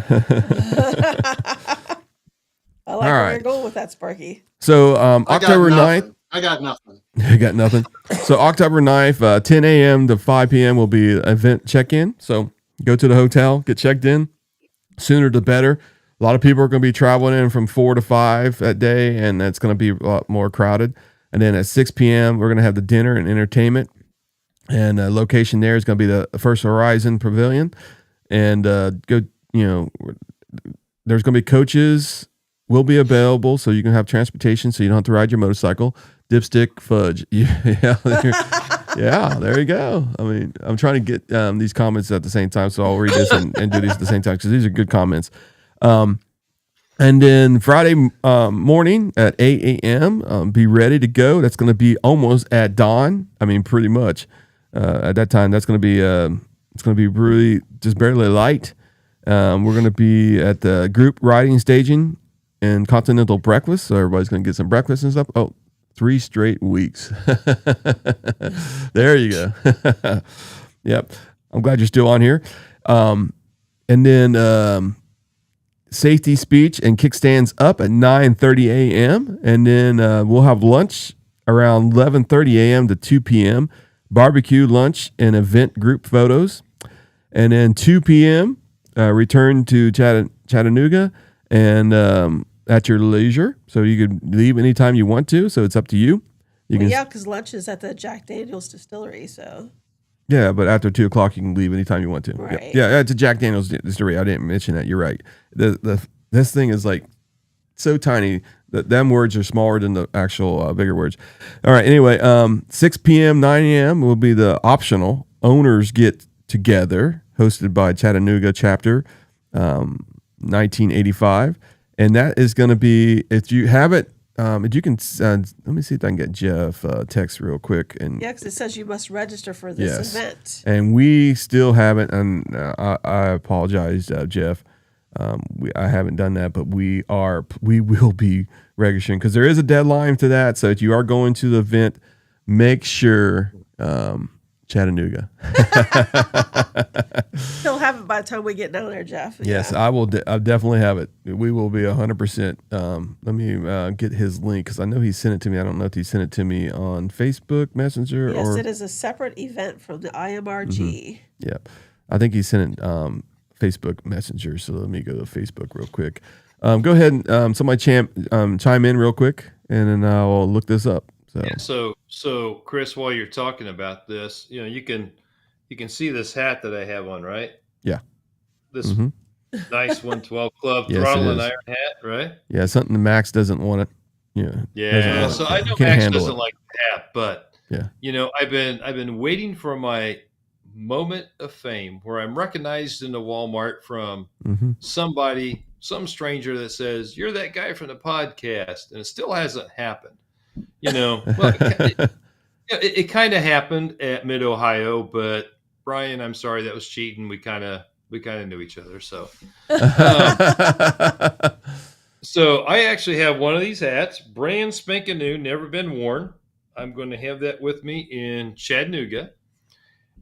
like All where right. you're going with that, Sparky. So I got October 9th. nothing. I got nothing. You got nothing. So October 9th, 10 a.m. to 5 p.m. will be event check-in. So go to the hotel, get checked in. Sooner the better. A lot of people are going to be traveling in from 4 to 5 that day, and it's going to be a lot more crowded. And then at 6 p.m., we're going to have the dinner and entertainment. And the location there is going to be the First Horizon Pavilion. And there's going to be coaches will be available, so you can have transportation, so you don't have to ride your motorcycle. Dipstick fudge. Yeah, there you go. I mean, I'm trying to get these comments at the same time, so I'll read this and do these at the same time because these are good comments. And then Friday morning at 8 a.m., be ready to go. That's going to be almost at dawn. I mean, pretty much at that time. That's going to be it's going to be really just barely light. We're going to be at the group riding staging and continental breakfast, so everybody's going to get some breakfast and stuff. Oh, 3 straight weeks. There you go. Yep. I'm glad you're still on here. And then safety speech and kickstands up at 9:30 a.m. And then we'll have lunch around 11:30 a.m. to 2 p.m. Barbecue, lunch, and event group photos. And then 2 p.m. Return to Chattanooga and at your leisure. So you could leave anytime you want to. So it's up to you. Yeah, because lunch is at the Jack Daniel's distillery. So Yeah, but after 2 o'clock, you can leave anytime you want to. Right. Yeah, it's a Jack Daniel's distillery. I didn't mention that. You're right. This thing is like so tiny that them words are smaller than the actual bigger words. All right. Anyway, 6 p.m., 9 a.m. will be the optional owners get together, hosted by Chattanooga chapter, 1985, and that is going to be if you have it. If you can, let me see if I can get Jeff text real quick. And yeah, because it says you must register for this Yes. event. And we still haven't, and I apologize, Jeff. I haven't done that, but we will be registering because there is a deadline to that. So if you are going to the event, make sure Chattanooga. He'll have it by the time we get down there, Jeff. Yes, Yeah. I will. I'll definitely have it. We will be 100%. Let me get his link because I know he sent it to me. I don't know if he sent it to me on Facebook Messenger Yes, or. it is a separate event from the IMRG. Yep. I think he sent it Facebook Messenger. So let me go to Facebook real quick. Go ahead and somebody chime in real quick, and then I'll look this up. So Chris, while you're talking about this, you can see this hat that I have on, right? Yeah. This nice 112 Club Yes, throttle it and is. iron hat, right? Yeah, something Max doesn't want it. Yeah. Yeah. So I know Can't Max handle doesn't it. like the hat, but Yeah. I've been waiting for my moment of fame where I'm recognized in the Walmart from some stranger that says, "You're that guy from the podcast," and it still hasn't happened. Well, it kind of happened at Mid Ohio, but Brian, I'm sorry, that was cheating. We kind of knew each other, so. So I actually have one of these hats, brand spanking new, never been worn. I'm going to have that with me in Chattanooga.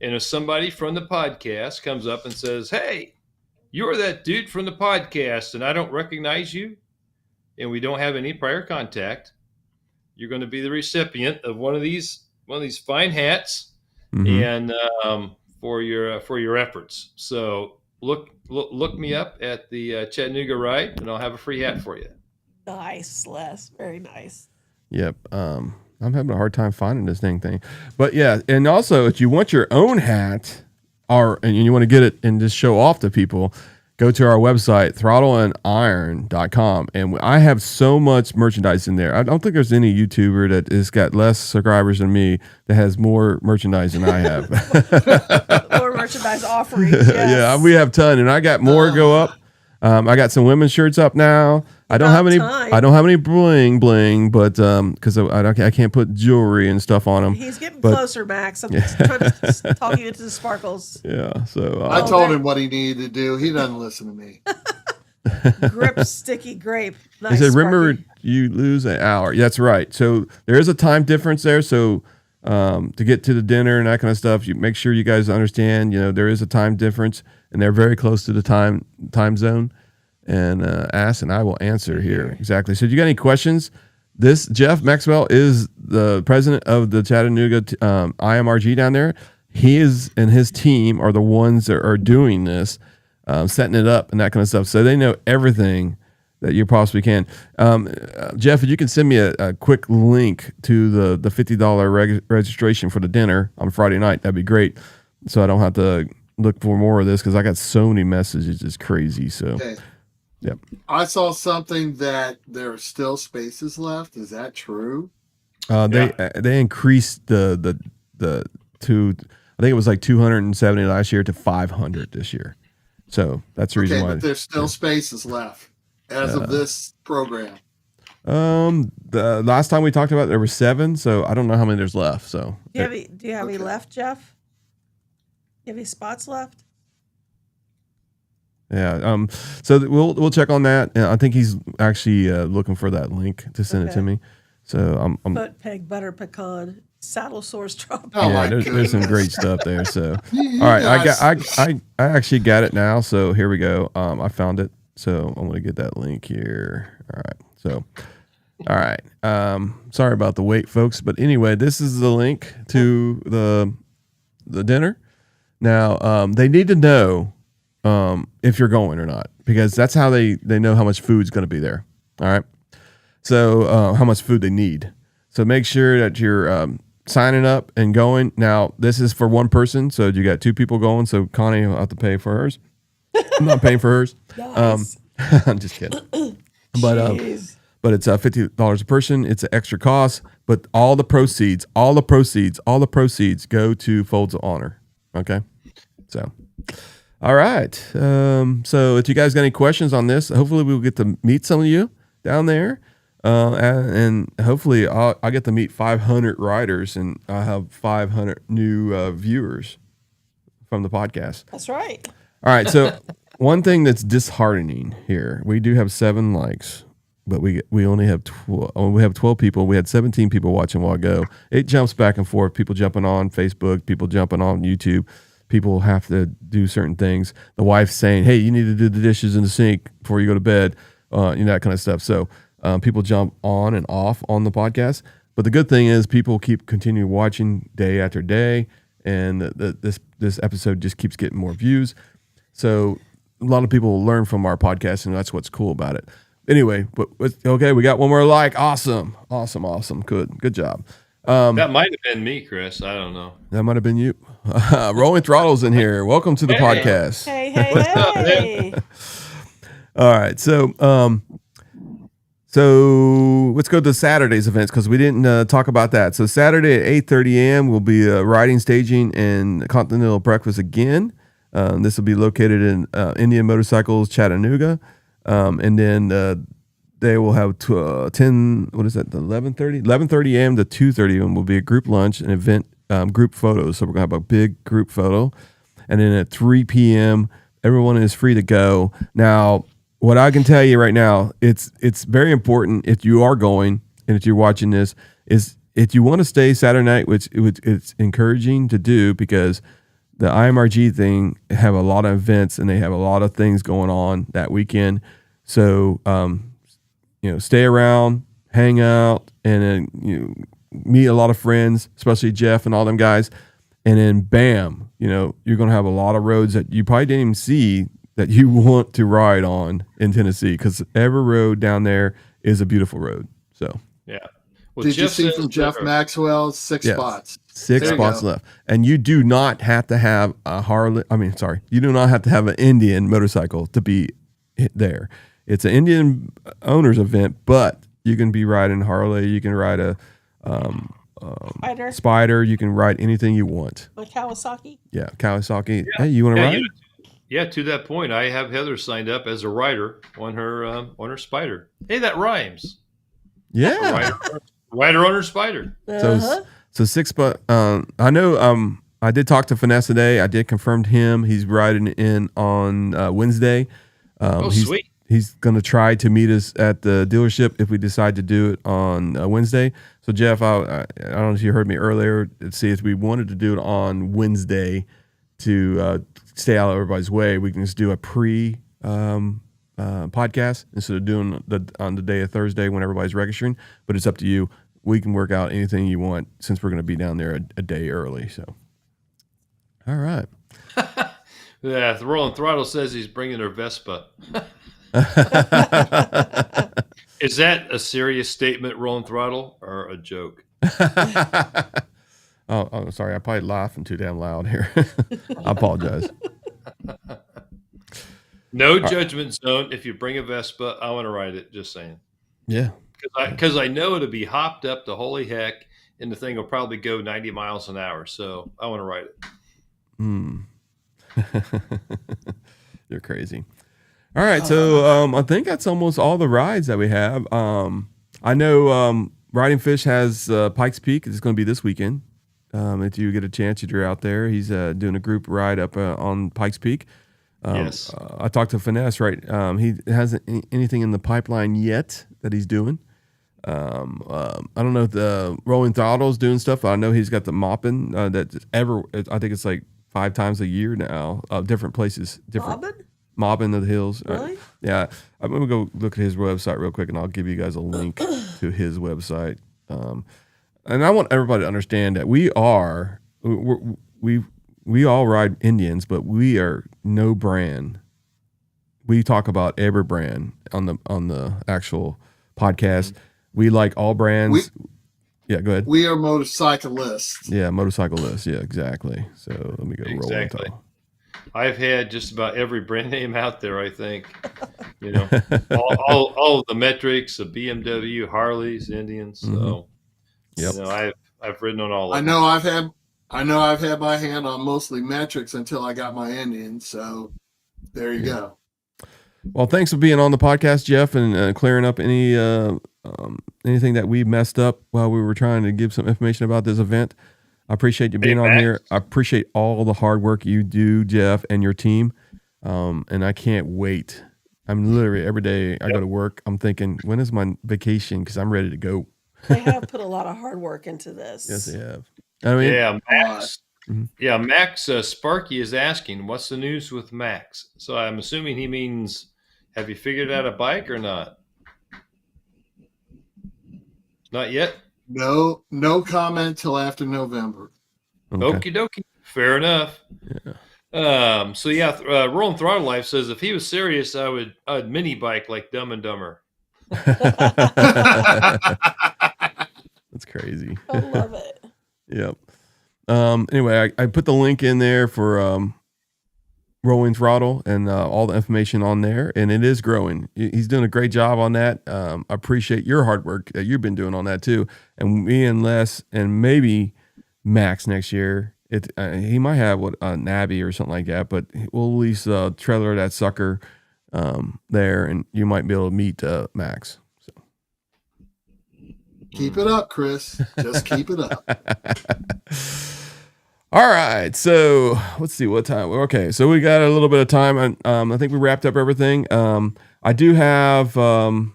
And if somebody from the podcast comes up and says, "Hey, you're that dude from the podcast," and I don't recognize you, and we don't have any prior contact, you're going to be the recipient of one of these fine hats, and for your efforts. So look me up at the Chattanooga ride, and I'll have a free hat for you. Nice, Les. Very nice. Yep. I'm having a hard time finding this thing. But yeah, and also if you want your own hat and you want to get it and just show off to people, go to our website, throttleandiron.com. And I have so much merchandise in there. I don't think there's any YouTuber that has got less subscribers than me that has more merchandise than I have. More merchandise offerings. Yes. Yeah, we have a ton, and I got more go up. I got some women's shirts up now. I don't have any bling, but because I can't put jewelry and stuff on them. He's getting closer, Max. I'm just trying to talk you into the sparkles. Yeah, so I told him what he needed to do. He doesn't listen to me. Grip sticky grape. Nice, he said, "Remember, Sparky. you lose an hour." Yeah, that's right. So there is a time difference there. So to get to the dinner and that kind of stuff, you make sure you guys understand. There is a time difference, and they're very close to the time zone. And ask, and I will answer here. Exactly. So, do you got any questions? This Jeff Maxwell is the president of the Chattanooga IMRG down there. He and his team are the ones that are doing this, setting it up and that kind of stuff. So they know everything that you possibly can. Jeff, if you can send me a quick link to the $50 registration for the dinner on Friday night, that'd be great. So I don't have to look for more of this because I got so many messages. It's crazy. So. Okay. Yep. I saw something that there are still spaces left. Is that true? They increased the to, I think it was like 270 last year to 500 this year. So that's the reason why. But there's still spaces left as of this program. The last time we talked about it, there were 7, so I don't know how many there's left. So Do you have any left, Jeff? You have any spots left? Yeah. So we'll check on that. I think he's actually looking for that link to send it to me. So I'm Foot peg, butter pecan, saddle sore strawberry. Oh, yeah, there's some great stuff there. So all right, I actually got it now. So here we go. I found it. So I'm gonna get that link here. All right. So all right. Sorry about the wait, folks. But anyway, this is the link to the dinner. Now they need to know if you're going or not, because that's how they know how much food's going to be there. All right. So how much food they need. So make sure that you're signing up and going. Now, this is for one person. So you got 2 people going. So Connie will have to pay for hers. I'm not paying for hers. Nice. I'm just kidding. But it's $50 a person. It's an extra cost, but all the proceeds go to Folds of Honor. Okay. So, all right. So if you guys got any questions on this, hopefully we'll get to meet some of you down there. And hopefully I'll get to meet 500 riders, and I'll have 500 new viewers from the podcast. That's right. All right. So one thing that's disheartening here, we do have 7 likes, but we only have 12 people. We had 17 people watching a while ago. It jumps back and forth. People jumping on Facebook, people jumping on YouTube. People have to do certain things. The wife's saying, "Hey, you need to do the dishes in the sink before you go to bed," that kind of stuff. So people jump on and off on the podcast. But the good thing is people continue watching day after day, and this episode just keeps getting more views. So a lot of people will learn from our podcast, and that's what's cool about it. Anyway, okay, we got one more like. Awesome. Good job. That might have been me, Chris. I don't know. That might have been you. Rolling Throttle's in here. Welcome to the podcast. Hey. All right, so let's go to Saturday's events because we didn't talk about that. So Saturday at 8:30 a.m. we'll be riding, staging, and continental breakfast again. This will be located in Indian Motorcycles, Chattanooga, and then they will have 11:30 a.m. to 2:30 a.m. will be a group lunch, an event, group photos. So we're gonna have a big group photo, and then at 3 p.m. everyone is free to go. Now, what I can tell you right now, it's very important if you are going and if you're watching this, is if you want to stay Saturday night, which it's encouraging to do because the IMRG thing have a lot of events and they have a lot of things going on that weekend. So, stay around, hang out, and then, meet a lot of friends, especially Jeff and all them guys. And then bam, you're going to have a lot of roads that you probably didn't even see that you want to ride on in Tennessee, because every road down there is a beautiful road. So, yeah. Well, Did you see from Jeff Maxwell's 6 Yes. spots? 6 spots left. And you do not have to have a you do not have to have an Indian motorcycle to be there. It's an Indian owners event, but you can be riding Harley, you can ride a Spider, you can ride anything you want. A Kawasaki? Yeah, Kawasaki. Yeah. Hey, you want to ride? Yeah, to that point, I have Heather signed up as a rider on her Spider. Hey, that rhymes. Yeah. Rider on her Spider. Uh-huh. So 6 I know I did talk to Finesse today. I did confirm him. He's riding in on Wednesday. Sweet. He's going to try to meet us at the dealership if we decide to do it on Wednesday. So, Jeff, I don't know if you heard me earlier. Let's see, if we wanted to do it on Wednesday to stay out of everybody's way, we can just do a podcast instead of doing on the day of Thursday when everybody's registering. But it's up to you. We can work out anything you want since we're going to be down there a day early. So, all right. Yeah, the Rolling Throttle says he's bringing her Vespa. Is that a serious statement, Rolling Throttle, or a joke? Oh, sorry. I probably laughing too damn loud here. I apologize. No judgment zone. If you bring a Vespa, I want to ride it. Just saying. Yeah. Because I know it'll be hopped up to holy heck, and the thing will probably go 90 miles an hour. So I want to ride it. You're crazy. All right, so I think that's almost all the rides that we have. I know Riding Fish has Pikes Peak. It's going to be this weekend. If you get a chance, if you're out there, he's doing a group ride up on Pikes Peak. Yes. I talked to Finesse, right? He hasn't anything in the pipeline yet that he's doing. I don't know if the Rolling Throttle's doing stuff. I know he's got the mopping I think it's like 5 times a year now, different places. Mobbing of the hills. Really? Yeah. I'm going to go look at his website real quick, and I'll give you guys a link to his website. And I want everybody to understand that we all ride Indians, but we are no brand. We talk about every brand on the actual podcast. We like all brands. Yeah, go ahead. We are motorcyclists. Yeah, motorcyclists. Yeah, exactly. So let me go Exactly. roll. I've had just about every brand name out there, I think. All of the metrics, the BMW, Harleys, Indians. So, I've ridden on all of them. I know I've had my hand on mostly metrics until I got my Indian. So there you go. Well, thanks for being on the podcast, Jeff, and clearing up anything that we messed up while we were trying to give some information about this event. I appreciate you being on here. I appreciate all the hard work you do, Jeff, and your team. And I can't wait I'm literally every day I go to work, I'm thinking, when is my vacation? Because I'm ready to go. They have put a lot of hard work into this. Yes, they have. I mean, Yeah, Max. Mhm. Yeah, Max Sparky is asking, "What's the news with Max?" So I'm assuming he means, have you figured out a bike or not? Not yet. No comment till after November. okay. Okie dokie. Fair enough. So yeah, Rolling Throttle Life says if he was serious, I'd mini bike like Dumb and Dumber. That's crazy. I love it. Yep. Anyway, I put the link in there for Rolling Throttle and all the information on there, and it is growing. He's doing a great job on that. I appreciate your hard work that you've been doing on that too. And me and Les and maybe Max next year, he might have an Abbey or something like that, but we'll at least trailer that sucker there, and you might be able to meet Max. So. Keep it up, Chris. Just keep it up. All right, so let's see what time. Okay, so we got a little bit of time, and I think we wrapped up everything. I do have the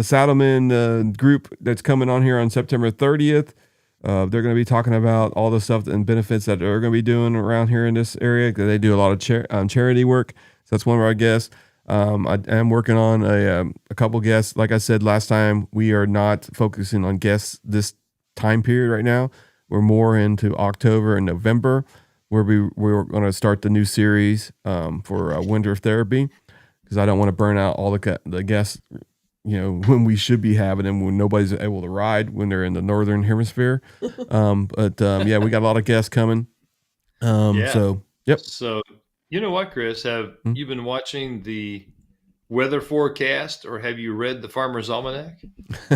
Saddlemen group that's coming on here on September 30th. They're going to be talking about all the stuff and benefits that they're going to be doing around here in this area. They do a lot of charity work, so that's one of our guests. I am working on a couple guests. Like I said last time, we are not focusing on guests this time period right now. We're more into October and November, where we're going to start the new series for winter therapy, because I don't want to burn out all the guests, when we should be having them when nobody's able to ride when they're in the northern hemisphere. Yeah, we got a lot of guests coming. So yep. So you know what, Chris? Have you been watching the weather forecast, or have you read the Farmer's Almanac?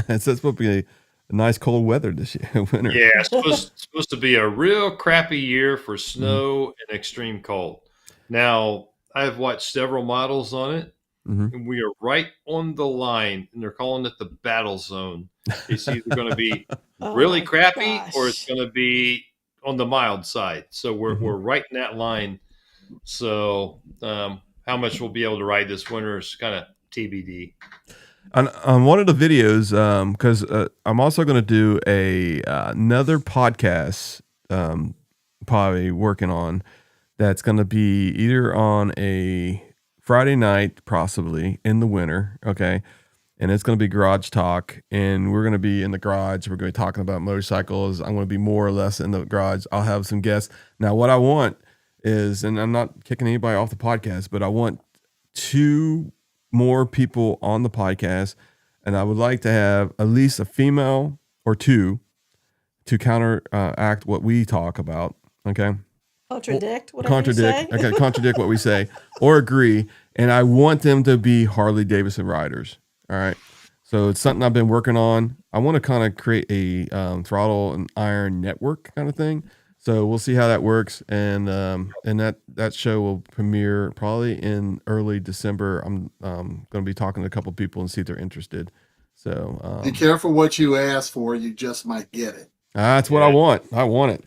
It's supposed to be a nice cold weather this year, winter. Yeah, it's supposed to be a real crappy year for snow and extreme cold. Now, I've watched several models on it, and we are right on the line, and they're calling it the battle zone. It's either going to be really crappy or it's going to be on the mild side. So we're right in that line. So how much we'll be able to ride this winter is kind of TBD. On one of the videos, because I'm also going to do another podcast, probably working on, that's going to be either on a Friday night, possibly in the winter, okay? And it's going to be garage talk, and we're going to be in the garage. We're going to be talking about motorcycles. I'm going to be more or less in the garage. I'll have some guests. Now, what I want is, and I'm not kicking anybody off the podcast, but I want 2 more people on the podcast, and I would like to have at least a female or 2 to counteract what we talk about. Okay. Contradict what contradict. Okay, contradict what we say or agree. And I want them to be Harley-Davidson riders. All right. So it's something I've been working on. I want to kind of create a throttle and iron network kind of thing. So we'll see how that works, and that show will premiere probably in early December. I'm going to be talking to a couple people and see if they're interested. So be careful what you ask for; you just might get it. That's what I want. I want it.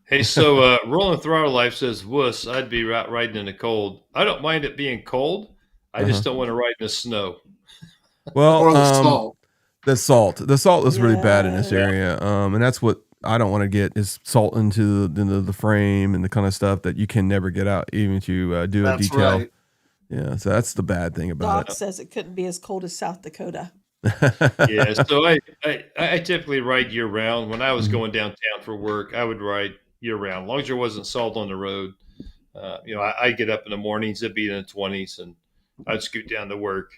Hey, so Rolling Throttle Life says, "Wuss, I'd be riding in the cold. I don't mind it being cold. I just don't want to ride in the snow." Well, or the salt. The salt is really bad in this area, and that's what I don't want to get is salt into the frame and the kind of stuff that you can never get out, even if you do a detail. Right. Yeah, so that's the bad thing about it. Doc says it couldn't be as cold as South Dakota. Yeah, so I typically ride year round. When I was going downtown for work, I would ride year round, as long as there wasn't salt on the road. I get up in the mornings, it'd be in the 20s, and I'd scoot down to work,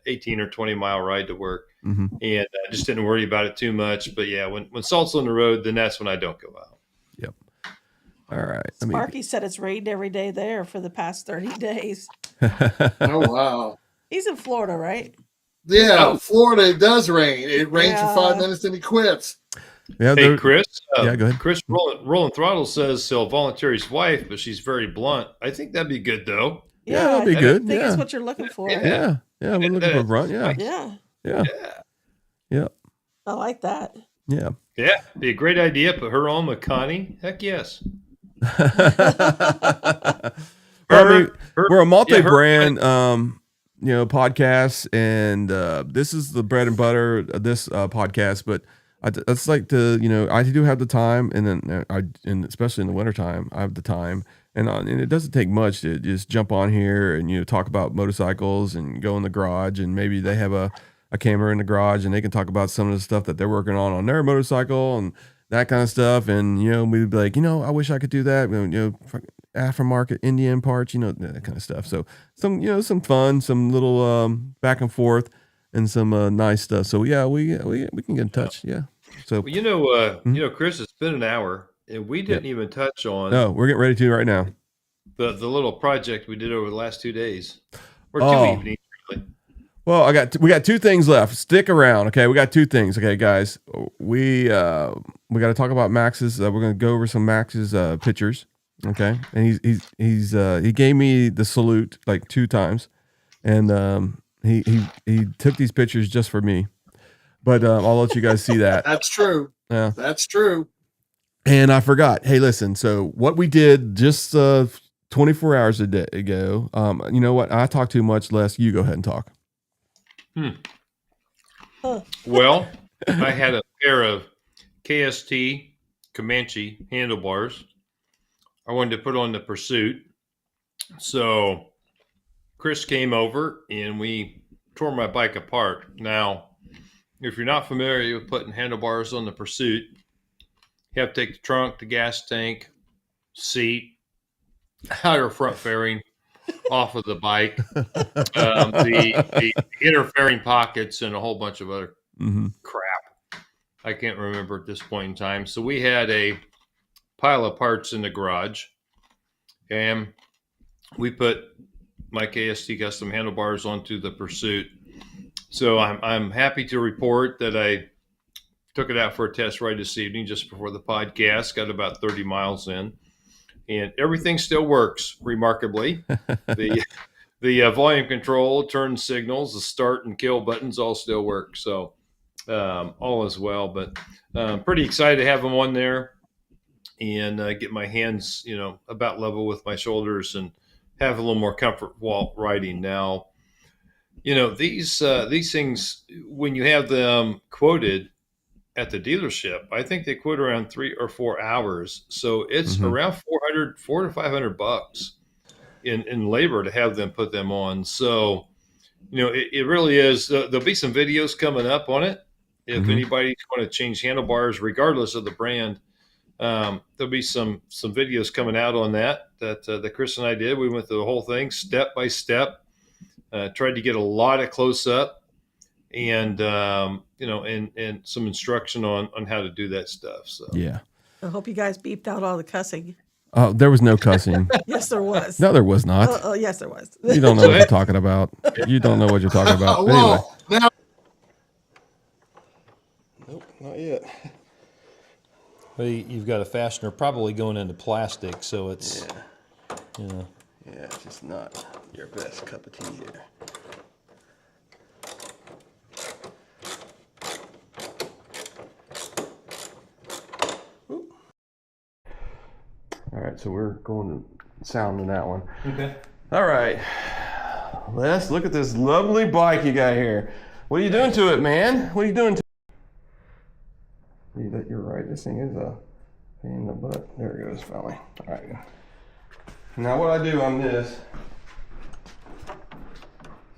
18 or 20 mile ride to work. And I just didn't worry about it too much. But yeah, when salt's on the road, then that's when I don't go out. Yep. All right. Sparky said it's rained every day there for the past 30 days. Oh, wow. He's in Florida, right? Yeah, Florida, it does rain. It rains for 5 minutes and it quits. Yeah, hey, Chris. Go ahead. Chris Rolling Throttle says he'll volunteer his wife, but she's very blunt. I think that'd be good, though. Yeah, that'd be good. I think that's what you're looking for. Yeah, we're looking for blunt. Yeah. I like that. Yeah. Yeah, be a great idea. Put her on with Connie. Heck yes. We're a multi-brand podcasts, and this is the bread and butter of this podcast. But that's like I do have the time, and then and especially in the wintertime, I have the time, and it doesn't take much to just jump on here and talk about motorcycles and go in the garage, and maybe they have a camera in the garage, and they can talk about some of the stuff that they're working on their motorcycle and that kind of stuff. And we'd be like, I wish I could do that. Aftermarket Indian parts, that kind of stuff. So some fun, some little back and forth, and some nice stuff. So yeah, we can get in touch. Yeah. So Chris, it's been an hour, and we didn't even touch on. No, we're getting ready to right now. The little project we did over the last 2 days, or 2 evenings, really. Well, we got 2 things left. Stick around, okay? We got 2 things, okay, guys. We got to talk about Max's. We're going to go over some Max's pictures, okay? And he gave me the salute like 2 times, and he took these pictures just for me. But I'll let you guys see that. That's true. Yeah, that's true. And I forgot. Hey, listen. So what we did just 24 hours ago. You know what? I talk too much. Les, you go ahead and talk. Well, I had a pair of KST Comanche handlebars I wanted to put on the Pursuit. So Chris came over and we tore my bike apart. Now, if you're not familiar with putting handlebars on the Pursuit, you have to take the trunk, the gas tank, seat, outer front fairing off of the bike, the interfering pockets, and a whole bunch of other crap. I can't remember at this point in time. So we had a pile of parts in the garage, and we put my KST custom handlebars onto the Pursuit. So I'm happy to report that I took it out for a test ride this evening just before the podcast, got about 30 miles in, and everything still works remarkably. The volume control, turn signals, the start and kill buttons all still work. So all is well, but pretty excited to have them on there and get my hands, about level with my shoulders and have a little more comfort while riding. Now, these things, when you have them quoted at the dealership, I think they quote around 3 or 4 hours. So it's around $400 to $500 in labor to have them put them on. So, it really is. There'll be some videos coming up on it. If anybody's going to change handlebars, regardless of the brand, there'll be some videos coming out on that Chris and I did. We went through the whole thing step by step, tried to get a lot of close up and, and some instruction on how to do that stuff. So, yeah. I hope you guys beeped out all the cussing. Oh, there was no cussing. Yes, there was. No, there was not. Yes, there was. You don't know what you're talking about. You don't know what you're talking about. Anyway. Now, Nope, not yet. Well, you've got a fastener probably going into plastic, so it's, Yeah, it's just not your best cup of tea here. All right, so we're going to sound in that one. Okay. All right, Les, look at this lovely bike you got here. What are you doing to it, man? What are you doing to it? You're right, this thing is a pain in the butt. There it goes, finally. All right. Now what I do on this,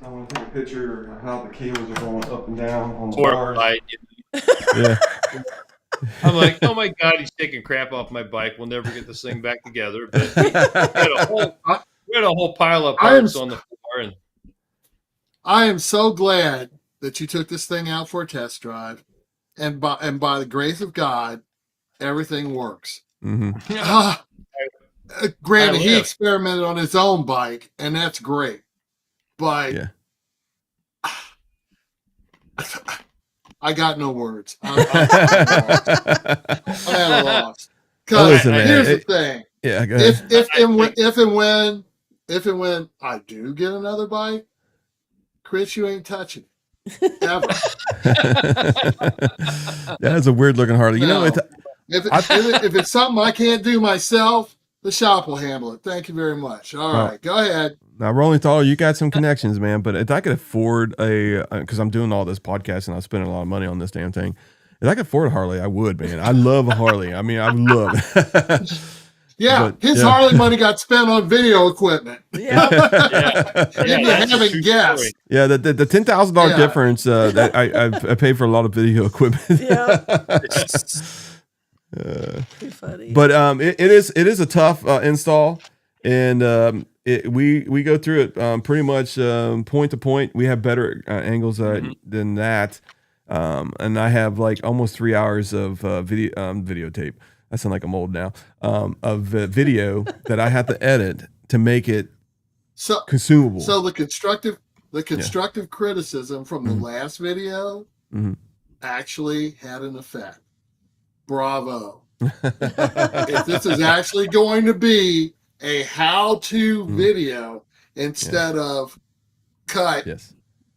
I want to take a picture of how the cables are going up and down on the bars. Yeah. I'm like, oh my God, he's taking crap off my bike. We'll never get this thing back together. But we had a whole pile of parts on the floor. And I am so glad that you took this thing out for a test drive, and by the grace of God, everything works. Granted, he experimented on his own bike, and that's great. But I got no words. I'm at a loss. Because here's the thing. Yeah, go ahead. If and when I do get another bike, Chris, you ain't touching it. Ever. That's a weird looking Harley. If it's something I can't do myself, the shop will handle it. Thank you very much. All right, go ahead. Now, Rolling Thaw, you got some connections, man. But if I could afford because I'm doing all this podcast and I'm spending a lot of money on this damn thing. If I could afford a Harley, I would, man. I love a Harley. I mean, I would love it. Yeah, But, his yeah. Harley money got spent on video equipment. Yeah. You that's a haven't true guessed. story. Yeah, the $10,000 Yeah. difference that I paid for a lot of video equipment. Yeah. Too funny. But it is a tough install, and we go through it pretty much point to point. We have better angles than that, and I have like almost 3 hours of videotape. I sound like I'm old now. Of video that I have to edit to make it consumable. So the constructive criticism from the last video actually had an effect. Bravo. If this is actually going to be a how-to video instead of cut,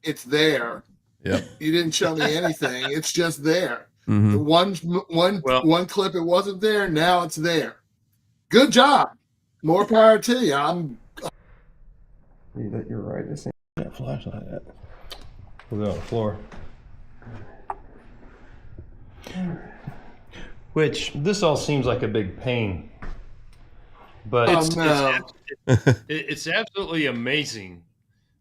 it's there. Yep. You didn't show me anything. It's just there. Mm-hmm. The one clip it wasn't there. Now it's there. Good job. More power to you. You're right. This ain't that flashlight. Put it on the floor. Which this all seems like a big pain, but It's absolutely amazing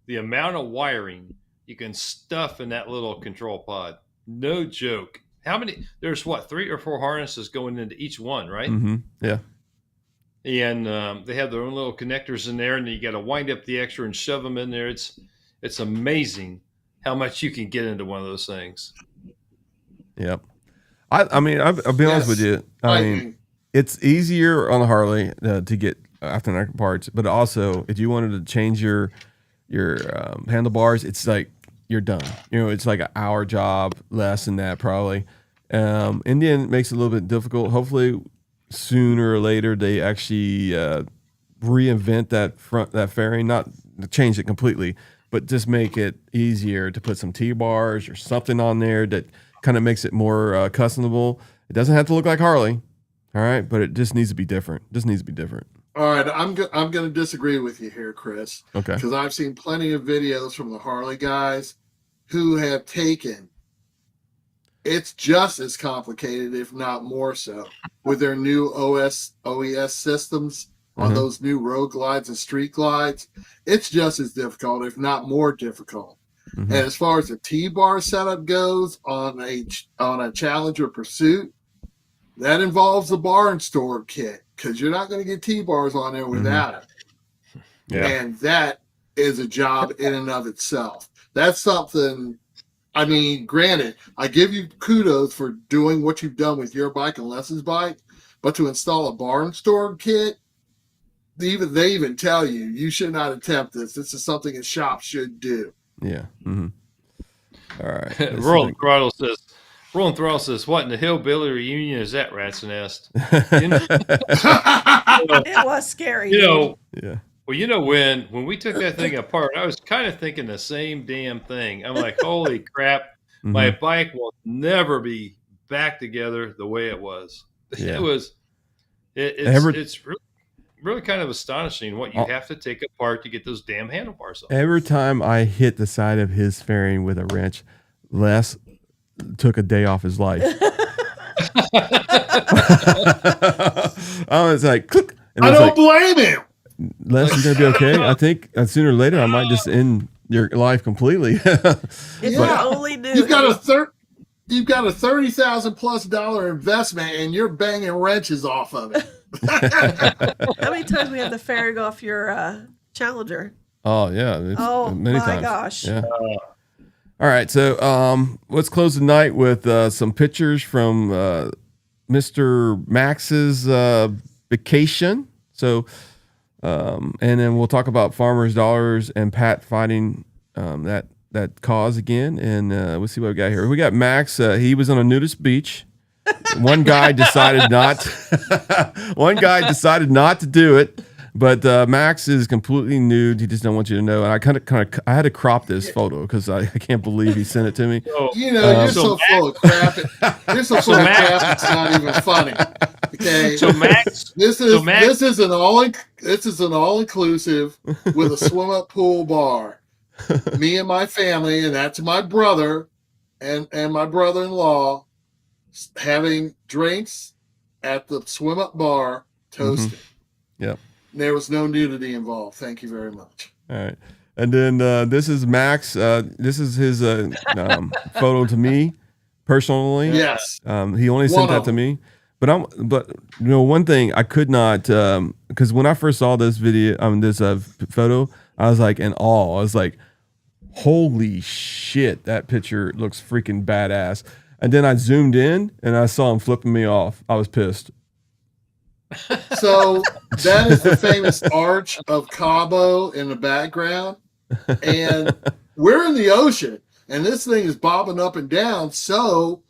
the amount of wiring you can stuff in that little control pod. No joke. How many? There's 3 or 4 harnesses going into each one, right? Mm-hmm. Yeah. And they have their own little connectors in there, and you got to wind up the extra and shove them in there. It's amazing how much you can get into one of those things. Yep. I mean, I'll be honest with you. I mean, it's easier on a Harley to get aftermarket parts, but also if you wanted to change your handlebars, it's like you're done. You know, it's like an hour job, less than that probably. Indian makes it a little bit difficult. Hopefully, sooner or later they actually reinvent that fairing, not change it completely, but just make it easier to put some T-bars or something on there that kind of makes it more customable. It doesn't have to look like Harley, all right, but it just needs to be different. All right, I'm going to disagree with you here, Chris. Okay. Because I've seen plenty of videos from the Harley guys who have taken. It's just as complicated, if not more so, with their new OES systems on those new road glides and street glides. It's just as difficult, if not more difficult. And as far as the T-bar setup goes on a Challenger Pursuit, that involves the bar and store kit because you're not going to get T-bars on there without it. Yeah. And that is a job in and of itself. That's something. I mean, granted, I give you kudos for doing what you've done with your bike and Les's bike, but to install a bar and store kit, they even tell you should not attempt this. This is something a shop should do. Yeah. Mm-hmm. All right. Rolling Throttle says, "What in the hillbilly reunion is that, rat's nest?" You know, It was scary. yeah. Well, When we took that thing apart, I was kind of thinking the same damn thing. I'm like, holy crap, my bike will never be back together the way it was. Yeah. It's really kind of astonishing what you have to take apart to get those damn handlebars off. Every time I hit the side of his fairing with a wrench, Les took a day off his life. I was like, click. And I don't like, blame him. Les, you gonna be okay? I think sooner or later I might just end your life completely. If you only knew. You've got a $30,000+ investment, and you're banging wrenches off of it. How many times we had the fairing off your Challenger? Oh yeah, many times. My gosh! Yeah. All right, so let's close the night with some pictures from Mr. Max's vacation. So, and then we'll talk about Farmers Dollars and Pat fighting that cause again, and we'll see what we got here. We got Max. He was on a nudist beach. One guy decided not. One guy decided not to do it, but Max is completely nude. He just don't want you to know. And I had to crop this photo because I can't believe he sent it to me. You're so full of crap. You're so full of crap. It's not even funny. Okay. So Max, This so is Max, this is an all inclusive with a swim up pool bar. Me and my family, and that's my brother and my brother-in-law having drinks at the swim up bar, toasting. Yep. There was no nudity involved. Thank you very much. All right. And then this is Max. This is his photo to me personally. Yes. He only sent One that of to them. me. But one thing I could not, because when I first saw this video, this photo, I was like in awe. I was like, holy shit, that picture looks freaking badass. And then I zoomed in and I saw him flipping me off. I was pissed. So that is the famous arch of Cabo in the background. And we're in the ocean, and this thing is bobbing up and down. So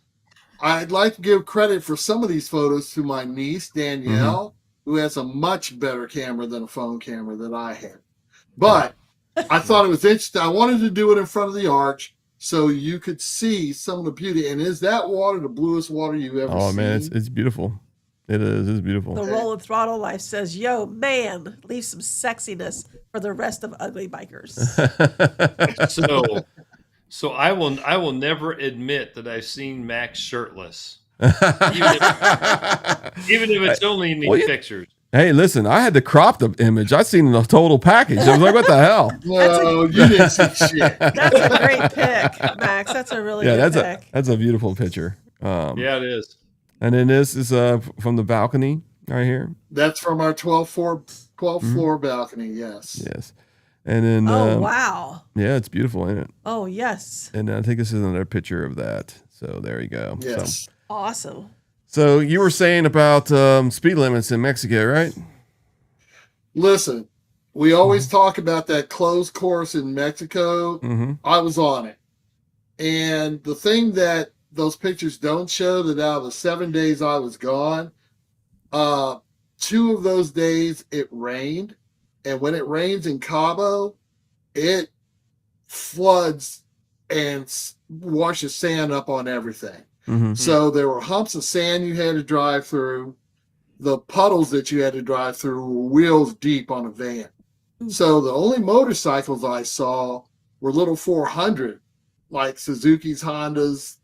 I'd like to give credit for some of these photos to my niece, Danielle, who has a much better camera than a phone camera that I had. But I thought it was interesting. I wanted to do it in front of the arch so you could see some of the beauty. And is that water the bluest water you've ever seen? Oh, man, it's beautiful. It is. It's beautiful. The roll of Throttle Life says, "Yo, man, leave some sexiness for the rest of ugly bikers." So I will never admit that I've seen Max shirtless, even if it's only in these pictures. Hey, listen, I had to crop the image. I seen the total package. I was like, what the hell? No, you didn't see shit. That's a great pick, Max. That's a really good pick. That's a beautiful picture. Yeah, it is. And then this is from the balcony right here. That's from our 12th floor balcony, yes. Yes. And then wow. Yeah, it's beautiful, ain't it? Oh, yes. And I think this is another picture of that. So there you go. Yes. Awesome. So you were saying about speed limits in Mexico, right? Listen, we always talk about that closed course in Mexico. I was on it. And the thing that those pictures don't show, that out of the 7 days I was gone, 2 of those days it rained. And when it rains in Cabo, it floods and washes sand up on everything. So there were humps of sand you had to drive through. The puddles that you had to drive through were wheels deep on a van. So the only motorcycles I saw were little 400, like Suzuki's, Hondas,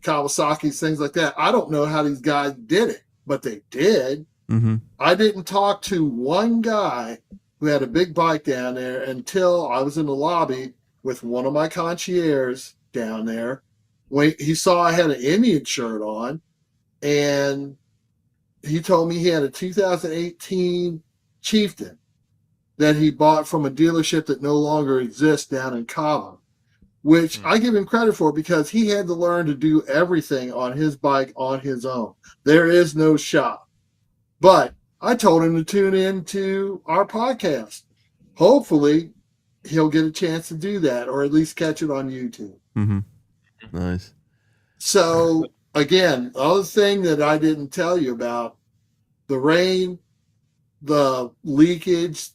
Kawasaki's, things like that. I don't know how these guys did it, but they did. I didn't talk to one guy who had a big bike down there until I was in the lobby with one of my concierges down there. When he saw I had an Indian shirt on, and he told me he had a 2018 Chieftain that he bought from a dealership that no longer exists down in Cabo, which I give him credit for because he had to learn to do everything on his bike on his own. There is no shop. But I told him to tune in to our podcast. Hopefully, he'll get a chance to do that, or at least catch it on YouTube. Nice. So, again, the other thing that I didn't tell you about, the rain, the leakage,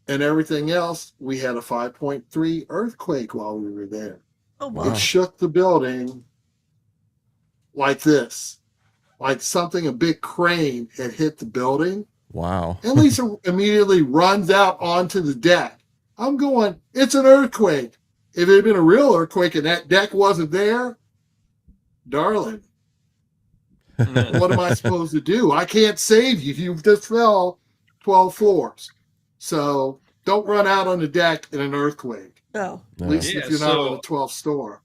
and everything else, we had a 5.3 earthquake while we were there. Oh, wow. It shook the building like this. Like a big crane had hit the building. Wow. And Lisa immediately runs out onto the deck. I'm going, it's an earthquake. If it had been a real earthquake and that deck wasn't there, darling, what am I supposed to do? I can't save you. You just fell 12 floors. So don't run out on the deck in an earthquake. No. At least if you're not on the 12th floor.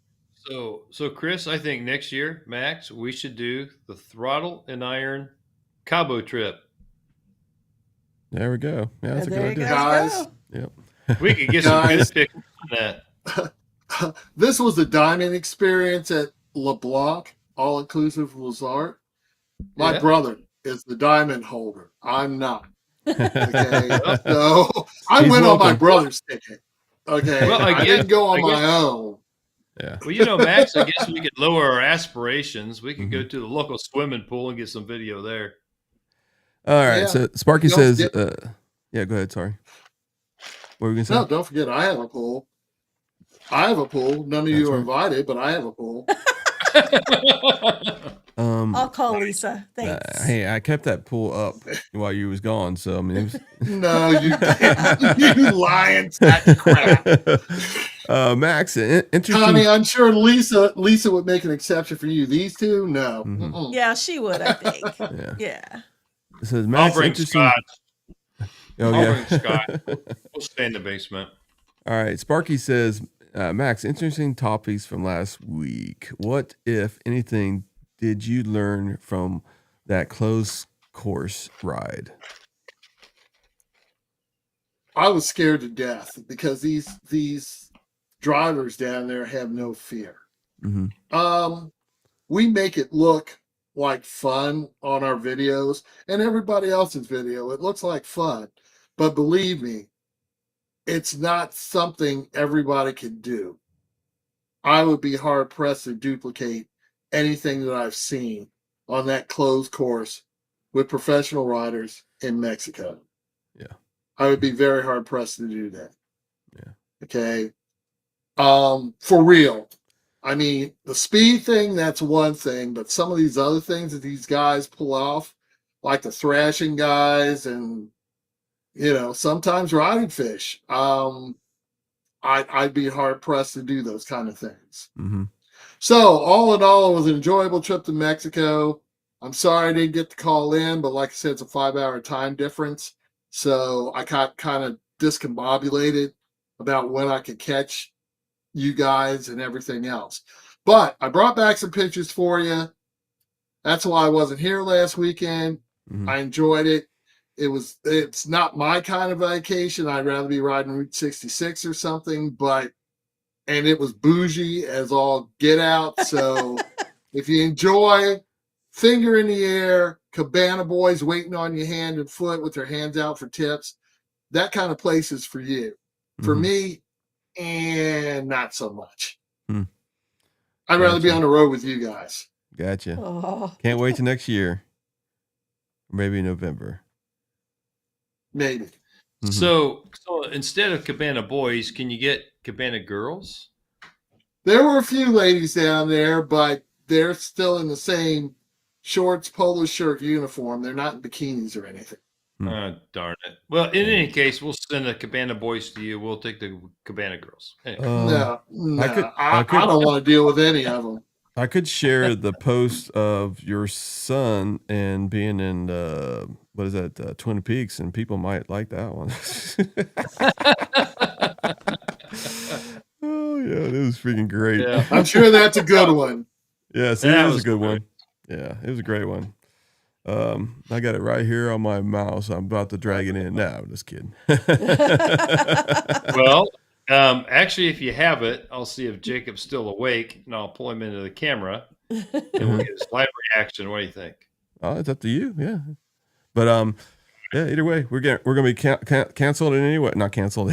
So Chris, I think next year, Max, we should do the Throttle and Iron Cabo trip. There we go. Yeah, that's a good idea. Guys, Yep. We could get some good pictures on that. This was a diamond experience at LeBlanc, all-inclusive resort. My brother is the diamond holder. I'm not. Okay, so I went on my brother's ticket. Okay, Well, I didn't go on my own. Yeah. Well, Max, I guess we could lower our aspirations. We could go to the local swimming pool and get some video there. All right. Yeah. So Sparky Don't says, forget- yeah, go ahead. Sorry. What were we going to say? No, don't forget, I have a pool. None of you are invited, but I have a pool. I'll call Lisa. Thanks. Hey, I kept that pool up while you was gone, so I mean, it was, No, you didn't. You lying sack of crap. Max, interesting. Connie, I'm sure Lisa would make an exception for you. These two, no. Mhm. Yeah, she would, I think. Yeah. Yeah. It says I'll Max, bring interesting. Scott. Oh I'll yeah. bring Scott. We'll stay in the basement. All right. Sparky says, Max, interesting topics from last week. What, if anything, did you learn from that closed course ride? I was scared to death because these drivers down there have no fear. Mm-hmm. We make it look like fun on our videos and everybody else's video. It looks like fun, but believe me, it's not something everybody can do. I would be hard pressed to duplicate anything that I've seen on that closed course with professional riders in Mexico. Yeah. I would be very hard pressed to do that. Yeah. Okay. For real. I mean, the speed thing, that's one thing, but some of these other things that these guys pull off, like the thrashing guys and, sometimes riding fish, I'd be hard pressed to do those kind of things. Mm-hmm. So all in all, it was an enjoyable trip to Mexico. I'm sorry I didn't get to call in, but like I said, it's a 5-hour time difference. So I got kind of discombobulated about when I could catch you guys and everything else. But I brought back some pictures for you. That's why I wasn't here last weekend. Mm-hmm. I enjoyed it. It's not my kind of vacation. I'd rather be riding Route 66 or something, and it was bougie as all get out. So if you enjoy finger in the air, cabana boys waiting on your hand and foot with their hands out for tips, that kind of place is for you. Mm-hmm. For me, and not so much. I'd rather be on the road with you guys. Gotcha. Oh. Can't wait till next year. Maybe November. Maybe. Mm-hmm. So instead of cabana boys, can you get cabana girls? There were a few ladies down there, but they're still in the same shorts, polo shirt uniform. They're not in bikinis or anything. Darn it. Well, in any case, we'll send the cabana boys to you. We'll take the cabana girls. Anyway. No. I don't want to deal with any of them. I could share the post of your son and being in what is that, Twin Peaks, and people might like that one. Oh yeah, it was freaking great. Yeah. I'm sure that's a good one. Yes, it was a good one. Yeah, it was a great one. I got it right here on my mouse. I'm about to drag it in. No, I'm just kidding. Well, actually, if you have it, I'll see if Jacob's still awake, and I'll pull him into the camera, and we'll get his live reaction. What do you think? Oh, it's up to you. Yeah, but yeah. Either way, we're gonna be canceled in any way. Not canceled.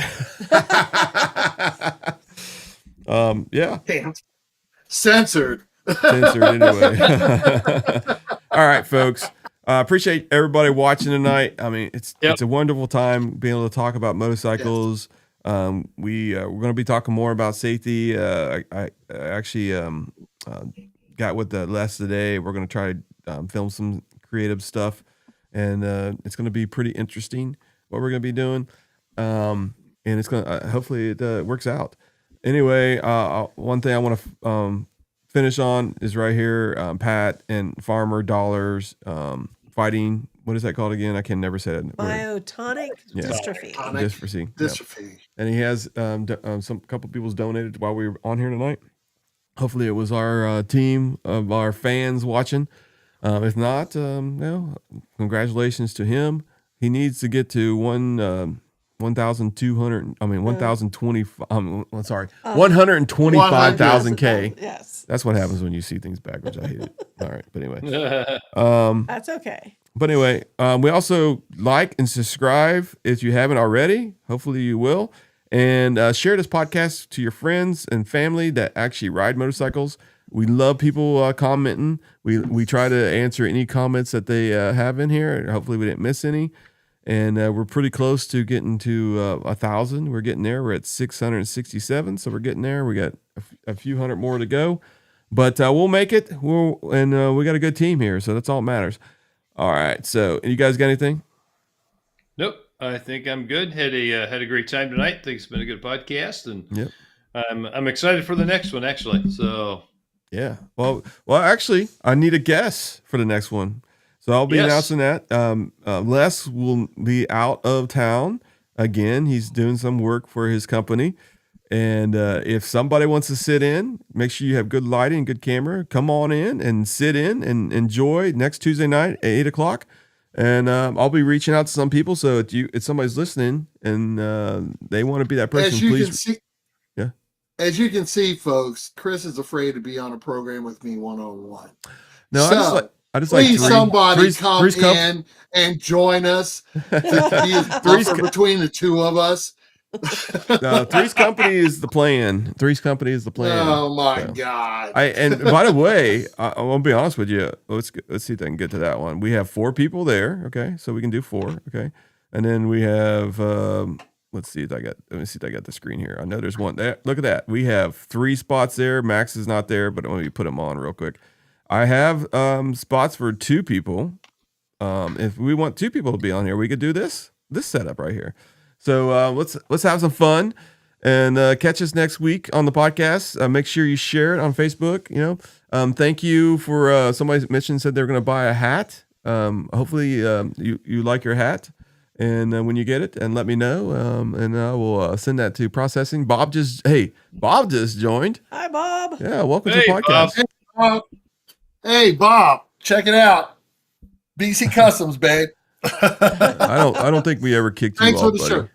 Yeah. Censored. Censored anyway. All right, folks. Appreciate everybody watching tonight. I mean, it's a wonderful time being able to talk about motorcycles. Yes. We're going to be talking more about safety. I actually got with the Les today. We're going to try to film some creative stuff, and it's going to be pretty interesting what we're going to be doing. And it's going to hopefully it works out. Anyway, one thing I want to finish on is right here. Pat and Farmer Dollars fighting. What is that called again? I can never say it. Myotonic Dystrophy. Dystrophy. Yep. And he has some couple people's donated while we were on here tonight. Hopefully it was our team of our fans watching. If not, congratulations to him. He needs to get to 125,000 K. Yes. That's what happens when you see things backwards. I hate it. All right. But anyway. That's okay. But anyway, we also like and subscribe if you haven't already. Hopefully you will. And share this podcast to your friends and family that actually ride motorcycles. We love people commenting. We try to answer any comments that they have in here. Hopefully we didn't miss any. And we're pretty close to getting to 1,000. We're getting there. We're at 667, so we're getting there. We got a few hundred more to go. But we'll make it. And we got a good team here, so that's all that matters. All right. So you guys got anything? Nope. I think I'm good. Had a great time tonight. Think it's been a good podcast, and Yep. I'm excited for the next one actually. So Yeah. Well, actually, I need a guest for the next one. So I'll be announcing that. Les will be out of town again. He's doing some work for his company. And if somebody wants to sit in, make sure you have good lighting, good camera. Come on in and sit in and enjoy next Tuesday night at 8:00. And I'll be reaching out to some people. So if somebody's listening and they want to be that person, please. As you can see, folks, Chris is afraid to be on a program with me one-on-one. No, so, I just please, like somebody come in and join us. To be a buffer between the two of us. Three's Company is the plan. Oh my God! And by the way, I'll be honest with you. Let's see if I can get to that one. We have 4 people there. Okay, so we can do 4. Okay, and then we have. Let me see if I got the screen here. I know there's one there. Look at that. We have 3 spots there. Max is not there, but let me put them on real quick. I have spots for 2 people. If we want 2 people to be on here, we could do this setup right here. So let's have some fun and catch us next week on the podcast. Make sure you share it on Facebook. Thank you for somebody said they were going to buy a hat. Hopefully you like your hat, and when you get it, and let me know, and I will send that to processing. Bob just joined. Hi, Bob. Yeah, welcome to the podcast. Hey, Bob, check it out. BC Customs, babe. I don't think we ever kicked you off, buddy.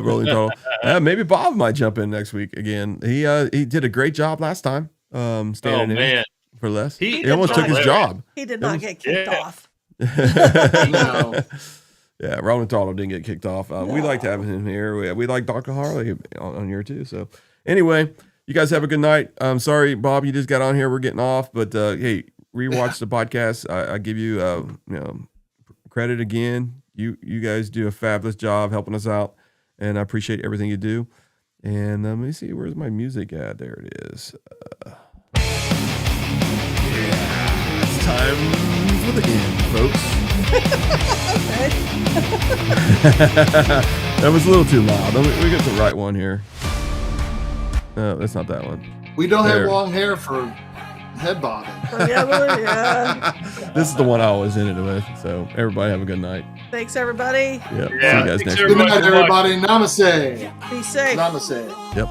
Rolling Throttle. Maybe Bob might jump in next week again. He did a great job last time. Standing in for Les. He almost took his job. He did not get kicked off. No. Yeah, Rolling Throttle didn't get kicked off. We liked having him here. We like Dr. Harley on here too. So anyway, you guys have a good night. I'm sorry, Bob, you just got on here. We're getting off, but hey, rewatch the podcast. I give you credit again. You guys do a fabulous job helping us out, and I appreciate everything you do. And let me see, where's my music at? There it is. It's time for the end, folks. That was a little too loud. We get the right one here. No, that's not that one. We don't have long hair for head bobbing. Yeah. This is the one I always ended it with. So everybody have a good night. Thanks, everybody. Yep. See you guys next week. Good night, everybody. Namaste. Be safe. Namaste. Yep.